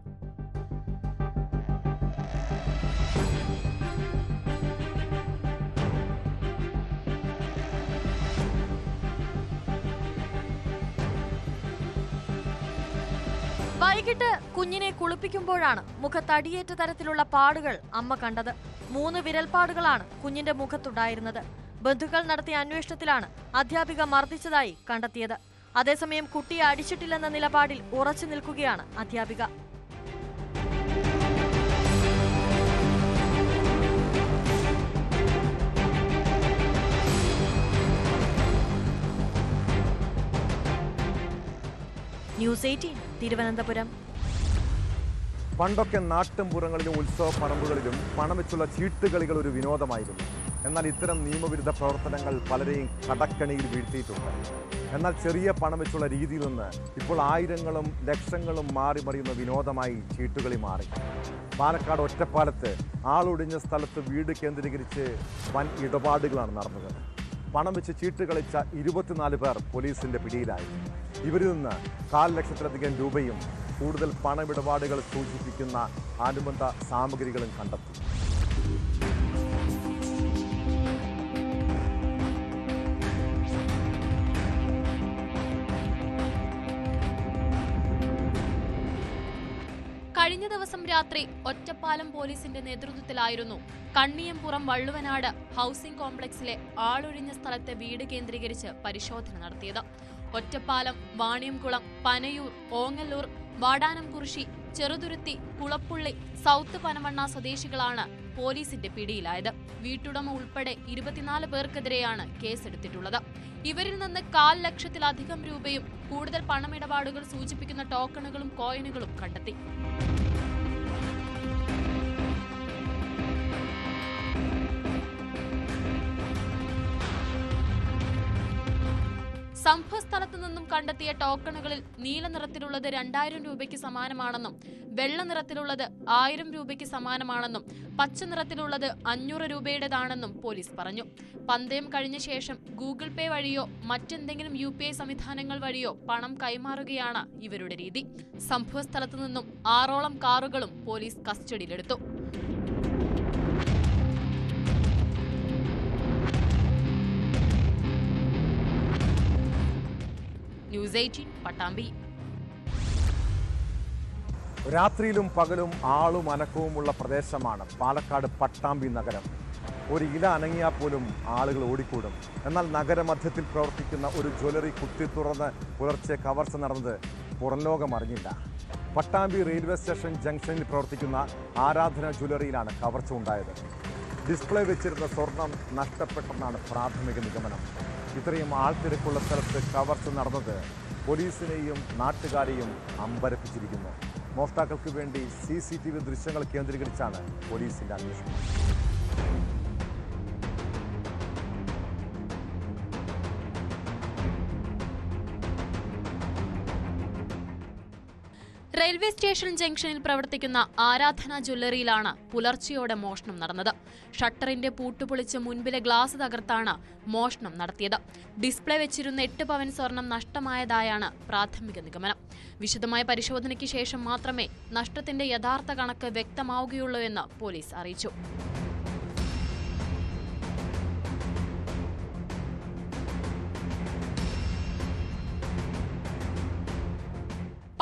വൈകിട്ട് കുഞ്ഞിനെ കുളിപ്പിക്കുമ്പോഴാണ് മുഖത്തടിയേറ്റ തരത്തിലുള്ള പാടുകൾ അമ്മ കണ്ടത്. 3 വിരൽപ്പാടുകളാണ് കുഞ്ഞിന്റെ മുഖത്തുണ്ടായിരുന്നത്. ബന്ധുക്കൾ നടത്തിയ അന്വേഷണത്തിലാണ് അധ്യാപിക മർദ്ദിച്ചതായി കണ്ടെത്തിയത്. അതേസമയം കുട്ടിയെ അടിച്ചിട്ടില്ലെന്ന നിലപാടിൽ ഉറച്ചു നിൽക്കുകയാണ് അധ്യാപിക. ന്യൂസ് 18 തിരുവനന്തപുരം. പണ്ടൊക്കെ നാട്ടിൻപുറങ്ങളിലും ഉത്സവ പറമ്പുകളിലും പണം വെച്ചുള്ള ചീട്ടുകളികൾ ഒരു വിനോദമായിരുന്നു. എന്നാൽ ഇത്തരം നിയമവിരുദ്ധ പ്രവർത്തനങ്ങൾ പലരെയും കടക്കണിയിൽ വീഴ്ത്തിയിട്ടുണ്ട്. എന്നാൽ ചെറിയ പണം വെച്ചുള്ള രീതിയിൽ നിന്ന് ഇപ്പോൾ ആയിരങ്ങളും ലക്ഷങ്ങളും മാറി മറിയുന്ന വിനോദമായി ചീട്ടുകളി മാറി. പാലക്കാട് ഒറ്റപ്പാലത്ത് ആളൊഴിഞ്ഞ സ്ഥലത്ത് വീട് കേന്ദ്രീകരിച്ച് വൻ ഇടപാടുകളാണ് നടന്നത്. പണം വെച്ച് ചീട്ട് കളിച്ച 24 പേർ പോലീസിന്റെ പിടിയിലായി. ഇവരിൽ നിന്ന് 4 ലക്ഷത്തിലധികം രൂപയും കൂടുതൽ പണമിടപാടുകൾ സൂചിപ്പിക്കുന്ന അനുബന്ധ സാമഗ്രികളും കണ്ടെത്തി. കഴിഞ്ഞ ദിവസം രാത്രി ഒറ്റപ്പാലം പോലീസിന്റെ നേതൃത്വത്തിലായിരുന്നു കണ്ണിയംപുറം വള്ളുവനാട് ഹൗസിംഗ് കോംപ്ലക്സിലെ ആളൊഴിഞ്ഞ സ്ഥലത്തെ വീട് കേന്ദ്രീകരിച്ച് പരിശോധന നടത്തിയത്. ഒറ്റപ്പാലം, വാണിയംകുളം, പനയൂർ, ഓങ്ങല്ലൂർ, വാടാനംകുറിശി, ചെറുതുരുത്തി, കുളപ്പുള്ളി, സൗത്ത് പനമണ്ണ സ്വദേശികളാണ് പോലീസിന്റെ പിടിയിലായത്. വീട്ടുടമ ഉൾപ്പെടെ 24 പേർക്കെതിരെയാണ് കേസെടുത്തിട്ടുള്ളത്. ഇവരിൽ നിന്ന് 4 ലക്ഷത്തിലധികം രൂപയും കൂടുതൽ പണമിടപാടുകൾ സൂചിപ്പിക്കുന്ന ടോക്കണുകളും കോയിനുകളും കണ്ടെത്തി. സംഭവസ്ഥലത്തു നിന്നും കണ്ടെത്തിയ ടോക്കണുകളിൽ നീല നിറത്തിലുള്ളത് 2000 രൂപയ്ക്ക് സമാനമാണെന്നും വെള്ള നിറത്തിലുള്ളത് 1000 രൂപയ്ക്ക് സമാനമാണെന്നും പച്ച നിറത്തിലുള്ളത് 500 രൂപയുടേതാണെന്നും പോലീസ് പറഞ്ഞു. പന്തയം കഴിഞ്ഞ ശേഷം ഗൂഗിൾ പേ വഴിയോ മറ്റെന്തെങ്കിലും UPI സംവിധാനങ്ങൾ വഴിയോ പണം കൈമാറുകയാണ് ഇവരുടെ രീതി. സംഭവസ്ഥലത്തു നിന്നും 6ഓളം കാറുകളും പോലീസ് കസ്റ്റഡിയിലെടുത്തു. ന്യൂസ് 18 പട്ടാമ്പി. രാത്രിയിലും പകലും ആളും അനക്കവുമുള്ള പ്രദേശമാണ് പാലക്കാട് പട്ടാമ്പി നഗരം. ഒരു ഇല അനങ്ങിയാൽ പോലും ആളുകൾ ഓടിക്കൂടും. എന്നാൽ നഗരമധ്യത്തിൽ പ്രവർത്തിക്കുന്ന ഒരു ജ്വല്ലറി കുത്തി തുറന്ന് പുലർച്ചെ കവർച്ച നടന്നത് പുറംലോകം അറിഞ്ഞില്ല. പട്ടാമ്പി റെയിൽവേ സ്റ്റേഷൻ ജംഗ്ഷനിൽ പ്രവർത്തിക്കുന്ന ആരാധന ജ്വല്ലറിയിലാണ് കവർച്ച ഉണ്ടായത്. ഡിസ്പ്ലേ വെച്ചിരുന്ന സ്വർണം നഷ്ടപ്പെട്ടെന്നാണ് പ്രാഥമിക നിഗമനം. ഇത്രയും ആൾത്തിരക്കുള്ള സ്ഥലത്ത് കവർച്ച നടന്നത് പോലീസിനെയും നാട്ടുകാരെയും അമ്പരപ്പിച്ചിരിക്കുന്നു. മോഷ്ടാക്കൾക്ക് വേണ്ടി CCTV ദൃശ്യങ്ങൾ കേന്ദ്രീകരിച്ചാണ് പോലീസിന്റെ അന്വേഷണം. റെയിൽവേ സ്റ്റേഷൻ ജംഗ്ഷനിൽ പ്രവർത്തിക്കുന്ന ആരാധന ജ്വല്ലറിയിലാണ് പുലർച്ചെയോടെ മോഷണം നടന്നത്. ഷട്ടറിന്റെ പൂട്ടുപൊളിച്ച് മുൻപിലെ ഗ്ലാസ് തകർത്താണ് മോഷണം നടത്തിയത്. ഡിസ്പ്ലേ വെച്ചിരുന്ന 8 പവൻ സ്വർണം നഷ്ടമായതായാണ് പ്രാഥമിക നിഗമനം. വിശദമായ പരിശോധനയ്ക്ക് ശേഷം മാത്രമേ നഷ്ടത്തിന്റെ യഥാർത്ഥ കണക്ക് വ്യക്തമാവുകയുള്ളൂ എന്ന് പോലീസ് അറിയിച്ചു.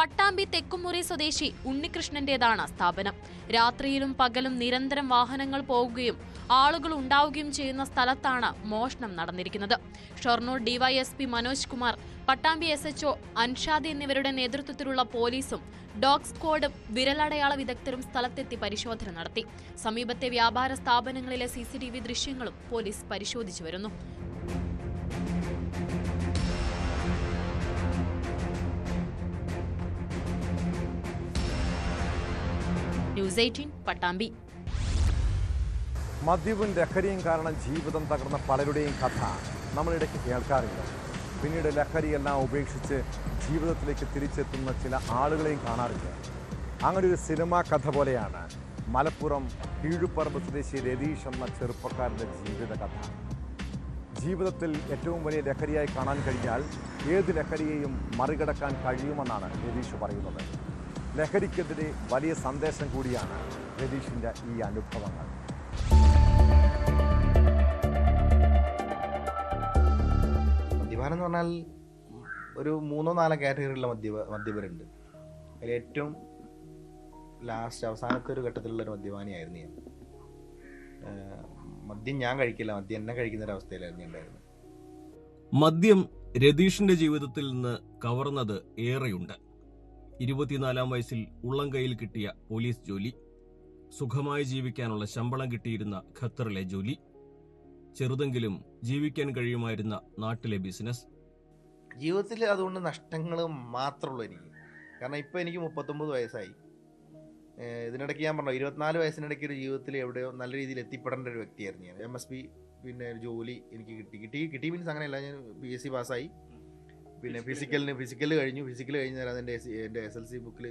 പട്ടാമ്പി തെക്കുമുറി സ്വദേശി ഉണ്ണികൃഷ്ണന്റേതാണ് സ്ഥാപനം. രാത്രിയിലും പകലും നിരന്തരം വാഹനങ്ങൾ പോകുകയും ആളുകൾ ഉണ്ടാവുകയും ചെയ്യുന്ന സ്ഥലത്താണ് മോഷണം നടന്നിരിക്കുന്നത്. ഷൊർണൂർ DYSP മനോജ് കുമാർ, പട്ടാമ്പി SHO അൻഷാദ് എന്നിവരുടെ നേതൃത്വത്തിലുള്ള പോലീസും ഡോഗ് സ്ക്വാഡും വിരലടയാള വിദഗ്ധരും സ്ഥലത്തെത്തി പരിശോധന നടത്തി. സമീപത്തെ വ്യാപാര സ്ഥാപനങ്ങളിലെ CCTV ദൃശ്യങ്ങളും പോലീസ് പരിശോധിച്ചു വരുന്നു. ന്യൂസ് 18 പട്ടാമ്പി. മദ്യവും ലഹരിയും കാരണം ജീവിതം തകർന്ന പലരുടെയും കഥ നമ്മളിടയ്ക്ക് കേൾക്കാറില്ല. പിന്നീട് ലഹരിയെല്ലാം ഉപേക്ഷിച്ച് ജീവിതത്തിലേക്ക് തിരിച്ചെത്തുന്ന ചില ആളുകളെയും കാണാറില്ല. അങ്ങനെ ഒരു സിനിമാ കഥ പോലെയാണ് മലപ്പുറം കീഴുപ്പറമ്പ് സ്വദേശി രതീഷ് എന്ന ചെറുപ്പക്കാരൻ്റെ ജീവിത കഥ. ജീവിതത്തിൽ ഏറ്റവും വലിയ ലഹരിയായി കാണാൻ കഴിഞ്ഞാൽ ഏത് ലഹരിയെയും മറികടക്കാൻ കഴിയുമെന്നാണ് രതീഷ് പറയുന്നത്. ലഹരിക്കെതിരെ വലിയ സന്ദേശം കൂടിയാണ് രതീഷിൻ്റെ ഈ അനുഭവങ്ങൾ. മദ്യപാനം എന്ന് പറഞ്ഞാൽ ഒരു 3-4 കാറ്റഗറിയിലുള്ള മദ്യപരുണ്ട്. അതിൽ ഏറ്റവും അവസാനത്തെ ഒരു ഘട്ടത്തിലുള്ള ഒരു മദ്യപാനിയായിരുന്നു ഞാൻ. മദ്യം ഞാൻ കഴിക്കില്ല, മദ്യം എന്നെ കഴിക്കുന്ന ഒരു അവസ്ഥയിലായിരുന്നു ഉണ്ടായിരുന്നത്. മദ്യം രതീഷിന്റെ ജീവിതത്തിൽ നിന്ന് കവർന്നത് ഏറെയുണ്ട്. 24-ാം വയസ്സിൽ ഉള്ളം കൈയിൽ കിട്ടിയ പോലീസ് ജോലി, സുഖമായി ജീവിക്കാനുള്ള ശമ്പളം കിട്ടിയിരുന്ന ഖത്തറിലെ ജോലി, ചെറുതെങ്കിലും ജീവിക്കാൻ കഴിയുമായിരുന്ന നാട്ടിലെ ബിസിനസ്. ജീവിതത്തിൽ അതുകൊണ്ട് നഷ്ടങ്ങൾ മാത്രമുള്ളൂ എനിക്ക്. കാരണം ഇപ്പോൾ എനിക്ക് 39 വയസ്സായി. ഇതിനിടയ്ക്ക് ഞാൻ പറഞ്ഞു 24 വയസ്സിനിടയ്ക്ക് ഒരു ജീവിതത്തിൽ എവിടെയോ നല്ല രീതിയിൽ എത്തിപ്പെടേണ്ട ഒരു വ്യക്തിയായിരുന്നു ഞാൻ. MSP പിന്നെ ജോലി എനിക്ക് കിട്ടി മീൻസ് അങ്ങനെയല്ല, ഞാൻ PSC പാസ്സായി. പിന്നെ ഫിസിക്കൽ കഴിഞ്ഞു. ഫിസിക്കൽ കഴിഞ്ഞാൽ എൻ്റെ SLC ബുക്കിൽ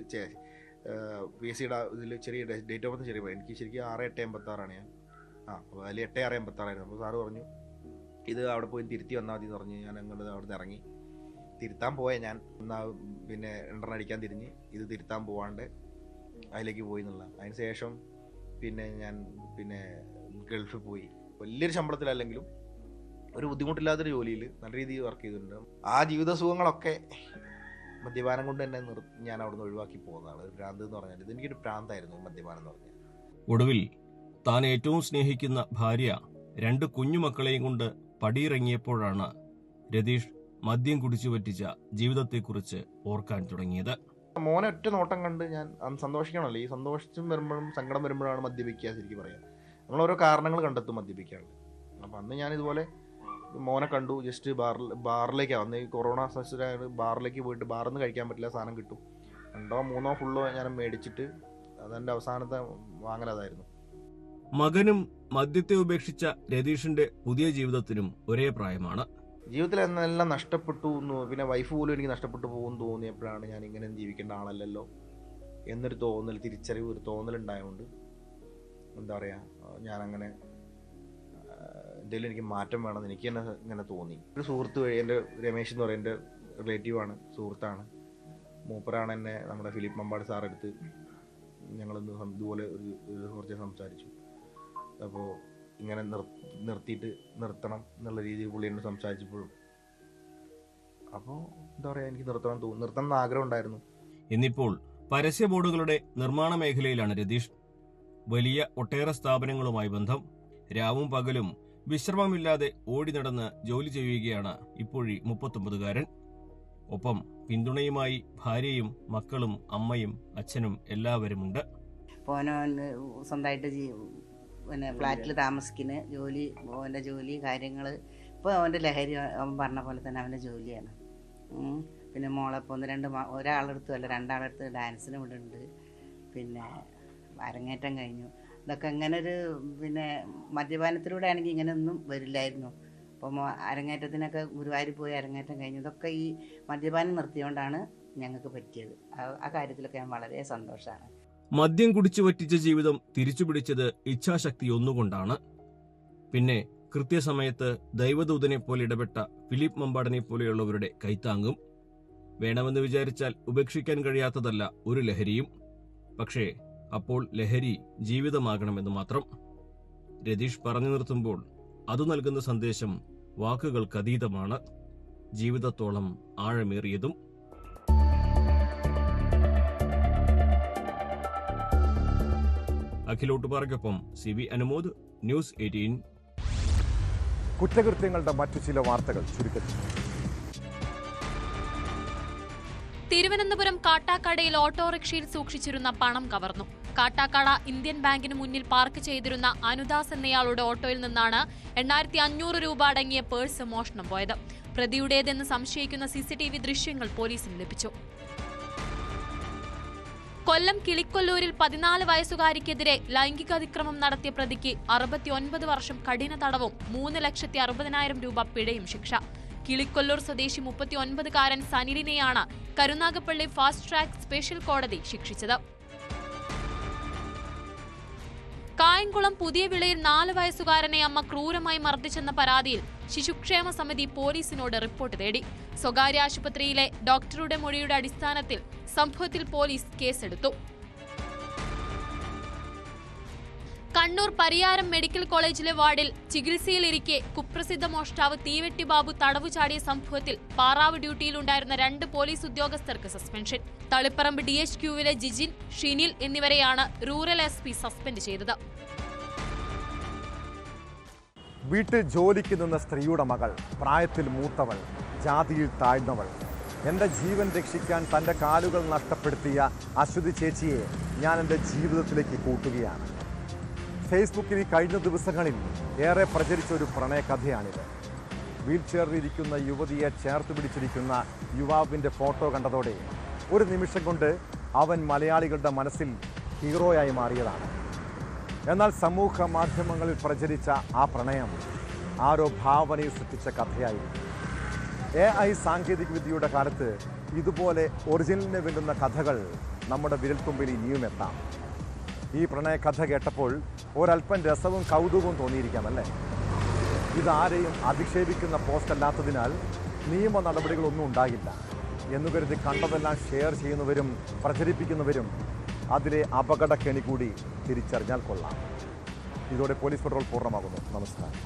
PSCയുടെ ഇതിൽ ചെറിയ ഡേറ്റ് ഓഫ് ബർത്ത് ചെറിയ എനിക്ക് ശരിക്കും 6/8/86 ഞാൻ. അപ്പോൾ അതിൽ 8/6/86 അപ്പോൾ സാറ് പറഞ്ഞു ഇത് അവിടെ പോയി തിരുത്തി വന്നാൽ മതി എന്ന് പറഞ്ഞ് ഞാൻ അങ്ങോട്ട് അവിടെ നിന്ന് ഇറങ്ങി. തിരുത്താൻ പോയ ഞാൻ പിന്നെ എണ്ണം അടിക്കാൻ തിരിഞ്ഞ് ഇത് തിരുത്താൻ പോവാണ്ട് അതിലേക്ക് പോയി എന്നുള്ള. അതിന് ശേഷം പിന്നെ ഞാൻ ഗൾഫിൽ പോയി. വലിയൊരു ശമ്പളത്തിലല്ലെങ്കിലും ഒരു ബുദ്ധിമുട്ടില്ലാത്തൊരു ജോലിയിൽ നല്ല രീതിയിൽ വർക്ക് ചെയ്തിട്ടുണ്ട്. ആ ജീവിത സുഖങ്ങളൊക്കെ മദ്യപാനം കൊണ്ട് തന്നെ ഞാൻ അവിടെ നിന്ന് ഒഴിവാക്കി പോകുന്നതാണ്. ഒരു ഭ്രാന്ത് എന്ന് പറഞ്ഞാൽ ഇതെനിക്കൊരു ഭ്രാന്തായിരുന്നു മദ്യപാനം എന്ന് പറഞ്ഞാൽ. ഒടുവിൽ താൻ ഏറ്റവും സ്നേഹിക്കുന്ന ഭാര്യ 2 കുഞ്ഞുമക്കളെയും കൊണ്ട് പടിയിറങ്ങിയപ്പോഴാണ് രതീഷ് മദ്യം കുടിച്ചു പറ്റിച്ച ജീവിതത്തെക്കുറിച്ച് ഓർക്കാൻ തുടങ്ങിയത്. മോനെ ഒറ്റ നോട്ടം കണ്ട് ഞാൻ സന്തോഷിക്കണമല്ലോ. ഈ സന്തോഷം വരുമ്പോഴും സങ്കടം വരുമ്പോഴാണ് മദ്യപിക്കുക ശരിക്കും പറയാം. നമ്മൾ ഓരോ കാരണങ്ങൾ കണ്ടെത്തും മദ്യപിക്കാണ്ട്. അപ്പം അന്ന് ഞാൻ ഇതുപോലെ മോനെ കണ്ടു. ജസ്റ്റ് ബാറിലേക്കാണ് അന്ന് ഈ കൊറോണ സംബന്ധിച്ചായത്. ബാറിലേക്ക് പോയിട്ട് ബാറിൽ നിന്ന് കഴിക്കാൻ പറ്റില്ല, സാധനം കിട്ടും 2 3 ഫുള്ളോ ഞാൻ മേടിച്ചിട്ട് അതെൻ്റെ അവസാനത്തെ വാങ്ങലതായിരുന്നു. മകനും മദ്യത്തെ ഉപേക്ഷിച്ച രതീഷിന്റെ പുതിയ ജീവിതത്തിനും ഒരേ പ്രായമാണ്. ജീവിതത്തിൽ എന്നെല്ലാം നഷ്ടപ്പെട്ടു. പിന്നെ വൈഫ് പോലും എനിക്ക് നഷ്ടപ്പെട്ടു പോകുമെന്ന് തോന്നിയപ്പോഴാണ് ഞാൻ ഇങ്ങനെ ജീവിക്കേണ്ട ആളല്ലല്ലോ എന്നൊരു തോന്നൽ, തിരിച്ചറിവ്, ഒരു തോന്നലുണ്ടായതുകൊണ്ട് എന്താ പറയുക, ഞാനങ്ങനെ എന്തെങ്കിലും എനിക്ക് മാറ്റം വേണമെന്ന് എനിക്ക് തന്നെ ഇങ്ങനെ തോന്നി. ഒരു സുഹൃത്ത് വഴി, എൻ്റെ രമേശ് എന്ന് പറയുന്ന എൻ്റെ റിലേറ്റീവാണ്, സുഹൃത്താണ്. മൂപ്പരാണ് എന്നെ നമ്മുടെ ഫിലിപ്പ് മമ്പാട് സാറെടുത്ത് ഞങ്ങളൊന്ന് ഇതുപോലെ കുറച്ച് സംസാരിച്ചു. അപ്പോൾ ഇങ്ങനെ നിർത്തണം എന്നുള്ള രീതിയിൽ പുള്ളി എന്നോട് സംസാരിച്ചപ്പോഴും അപ്പോൾ എന്താ പറയുക, എനിക്ക് നിർത്തണം എന്ന് ആഗ്രഹം ഉണ്ടായിരുന്നു. ഇന്നിപ്പോൾ പരസ്യ ബോർഡുകളുടെ നിർമ്മാണ മേഖലയിലാണ് രതീഷ്. വലിയ ഒട്ടേറെ സ്ഥാപനങ്ങളുമായി ബന്ധം. രാവും പകലും വിശ്രമമില്ലാതെ ഓടി നടന്ന് ജോലി ചെയ്യുകയാണ് ഇപ്പോഴീ 39-കാരൻ. ഒപ്പം പിന്തുണയുമായി ഭാര്യയും മക്കളും അമ്മയും അച്ഛനും എല്ലാവരുമുണ്ട്. സ്വന്തമായിട്ട് ഫ്ലാറ്റിൽ താമസിക്കുന്ന ജോലി, അവൻ്റെ ജോലി കാര്യങ്ങൾ ഇപ്പോൾ അവൻ്റെ ലഹരി അവൻ പറഞ്ഞ പോലെ തന്നെ അവൻ്റെ ജോലിയാണ്. പിന്നെ മോളെപ്പോൾ 2 ഒരാളെടുത്തും അല്ല 2 ആളെടുത്ത് ഡാൻസിന് വിടുന്നുണ്ട്. പിന്നെ അരങ്ങേറ്റം കഴിഞ്ഞു. ഇതൊക്കെ ഇങ്ങനെ ഒരു മദ്യപാനത്തിലൂടെ ആണെങ്കിൽ ഇങ്ങനെയൊന്നും വരില്ലായിരുന്നു. അപ്പം അരങ്ങേറ്റത്തിനൊക്കെ ഗുരുവായൂർ പോയി അരങ്ങേറ്റം കഴിഞ്ഞു. ഇതൊക്കെ ഈ മദ്യപാനം നിർത്തിയോണ്ടാണ് ഞങ്ങൾക്ക് പറ്റിയത്. ആ കാര്യത്തിലൊക്കെ ഞാൻ വളരെ സന്തോഷമാണ്. മദ്യം കുടിച്ചു പറ്റിച്ച ജീവിതം തിരിച്ചുപിടിച്ചത് ഇച്ഛാശക്തി ഒന്നുകൊണ്ടാണ്. പിന്നെ കൃത്യസമയത്ത് ദൈവദൂതനെ പോലെ ഇടപെട്ട ഫിലിപ്പ് മമ്പാടിനെ പോലെയുള്ളവരുടെ കൈത്താങ്ങും. വേണമെന്ന് വിചാരിച്ചാൽ ഉപേക്ഷിക്കാൻ കഴിയാത്തതല്ല ഒരു ലഹരിയും. പക്ഷേ അപ്പോൾ ലഹരി ജീവിതമാകണമെന്ന് മാത്രം. രതീഷ് പറഞ്ഞു നിർത്തുമ്പോൾ അത് നൽകുന്ന സന്ദേശം വാക്കുകൾക്കതീതമാണ്, ജീവിതത്തോളം ആഴമേറിയതും. അഖിലോട്ടുപാറയ്ക്കൊപ്പം CB അനുമോദ്, ന്യൂസ് 18. കുറ്റകൃത്യങ്ങളുടെ മറ്റു ചില വാർത്തകൾ ചുരുക്കത്തിൽ. തിരുവനന്തപുരം കാട്ടാക്കടയിൽ ഓട്ടോറിക്ഷയിൽ സൂക്ഷിച്ചിരുന്ന പണം കവർന്നു. കാട്ടാക്കട ഇന്ത്യൻ ബാങ്കിന് മുന്നിൽ പാർക്ക് ചെയ്തിരുന്ന അനുദാസ് എന്നയാളുടെ ഓട്ടോയിൽ നിന്നാണ് 8500 രൂപ അടങ്ങിയ പേഴ്സ് മോഷണം പോയത്. പ്രതിയുടേതെന്ന് സംശയിക്കുന്ന CCTV ദൃശ്യങ്ങൾ പോലീസിന് ലഭിച്ചു. കൊല്ലം കിളിക്കൊല്ലൂരിൽ 14 വയസ്സുകാരിക്കെതിരെ ലൈംഗിക അതിക്രമം നടത്തിയ പ്രതിക്ക് 69 വർഷം കഠിന തടവും 3,60,000 രൂപ പിഴയും ശിക്ഷ. കിളിക്കൊല്ലൂർ സ്വദേശി 39-കാരൻ സനിലിനെയാണ് കരുനാഗപ്പള്ളി ഫാസ്റ്റ് ട്രാക്ക് സ്പെഷ്യൽ കോടതി ശിക്ഷിച്ചത്. കായംകുളം പുതിയ വിളയിൽ 4 വയസ്സുകാരനെ അമ്മ ക്രൂരമായി മർദ്ദിച്ചെന്ന പരാതിയിൽ ശിശുക്ഷേമ സമിതി പോലീസിനോട് റിപ്പോർട്ട് തേടി. സ്വകാര്യ ആശുപത്രിയിലെ ഡോക്ടറുടെ മൊഴിയുടെ അടിസ്ഥാനത്തിൽ സംഭവത്തിൽ പോലീസ് കേസെടുത്തു. കണ്ണൂർ പരിയാരം മെഡിക്കൽ കോളേജിലെ വാർഡിൽ ചികിത്സയിലിരിക്കെ കുപ്രസിദ്ധ മോഷ്ടാവ് തീവെട്ടി ബാബു തടവു ചാടിയ സംഭവത്തിൽ പാറാവ് ഡ്യൂട്ടിയിലുണ്ടായിരുന്ന 2 പോലീസ് ഉദ്യോഗസ്ഥർക്ക് സസ്പെൻഷൻ. തളിപ്പറമ്പ് DHQവിലെ ജിജിൻ, ഷിനിൽ എന്നിവരെയാണ് റൂറൽ SP സസ്പെൻഡ് ചെയ്തത്. വീട്ടിൽ ജോലിക്ക് നിന്ന സ്ത്രീയുടെ മകൾ, പ്രായത്തിൽ മൂത്തവൾ, ജാതിയിൽ താഴ്ന്നവൾ. എൻ്റെ ജീവൻ രക്ഷിക്കാൻ തൻ്റെ കാലുകൾ നഷ്ടപ്പെടുത്തിയ അശ്വതി ചേച്ചിയെ ഞാൻ എൻ്റെ ജീവിതത്തിലേക്ക് കൂട്ടുകയാണ്. ഫേസ്ബുക്കിൽ കഴിഞ്ഞ ദിവസങ്ങളിൽ ഏറെ പ്രചരിച്ച ഒരു പ്രണയകഥയാണിത്. വീൽ ചെയറിലിരിക്കുന്ന യുവതിയെ ചേർത്ത് പിടിച്ചിരിക്കുന്ന യുവാവിൻ്റെ ഫോട്ടോ കണ്ടതോടെ ഒരു നിമിഷം കൊണ്ട് അവൻ മലയാളികളുടെ മനസ്സിൽ ഹീറോയായി മാറിയതാണ്. എന്നാൽ സമൂഹ മാധ്യമങ്ങളിൽ പ്രചരിച്ച ആ പ്രണയം ആരോ ഭാവനയിൽ സൃഷ്ടിച്ച കഥയായിരുന്നു. AI സാങ്കേതികവിദ്യയുടെ കാലത്ത് ഇതുപോലെ ഒറിജിനലിനെ വെല്ലുന്ന കഥകൾ നമ്മുടെ വിരൽത്തുമ്പിൽ ഇനിയും എത്താം. ഈ പ്രണയ കഥ കേട്ടപ്പോൾ ഒരല്പം രസവും കൗതുകവും തോന്നിയിരിക്കാം അല്ലേ? ഇതാരെയും അധിക്ഷേപിക്കുന്ന പോസ്റ്റ് അല്ലാത്തതിനാൽ നിയമ നടപടികളൊന്നും ഉണ്ടാകില്ല എന്നു കരുതി കണ്ടതെല്ലാം ഷെയർ ചെയ്യുന്നവരും പ്രചരിപ്പിക്കുന്നവരും അതിലെ അപകടക്കെണി കൂടി തിരിച്ചറിഞ്ഞാൽ കൊള്ളാം. ഇതോടെ പോലീസ് പെട്രോൾ പൂർണ്ണമാകുന്നു. നമസ്കാരം.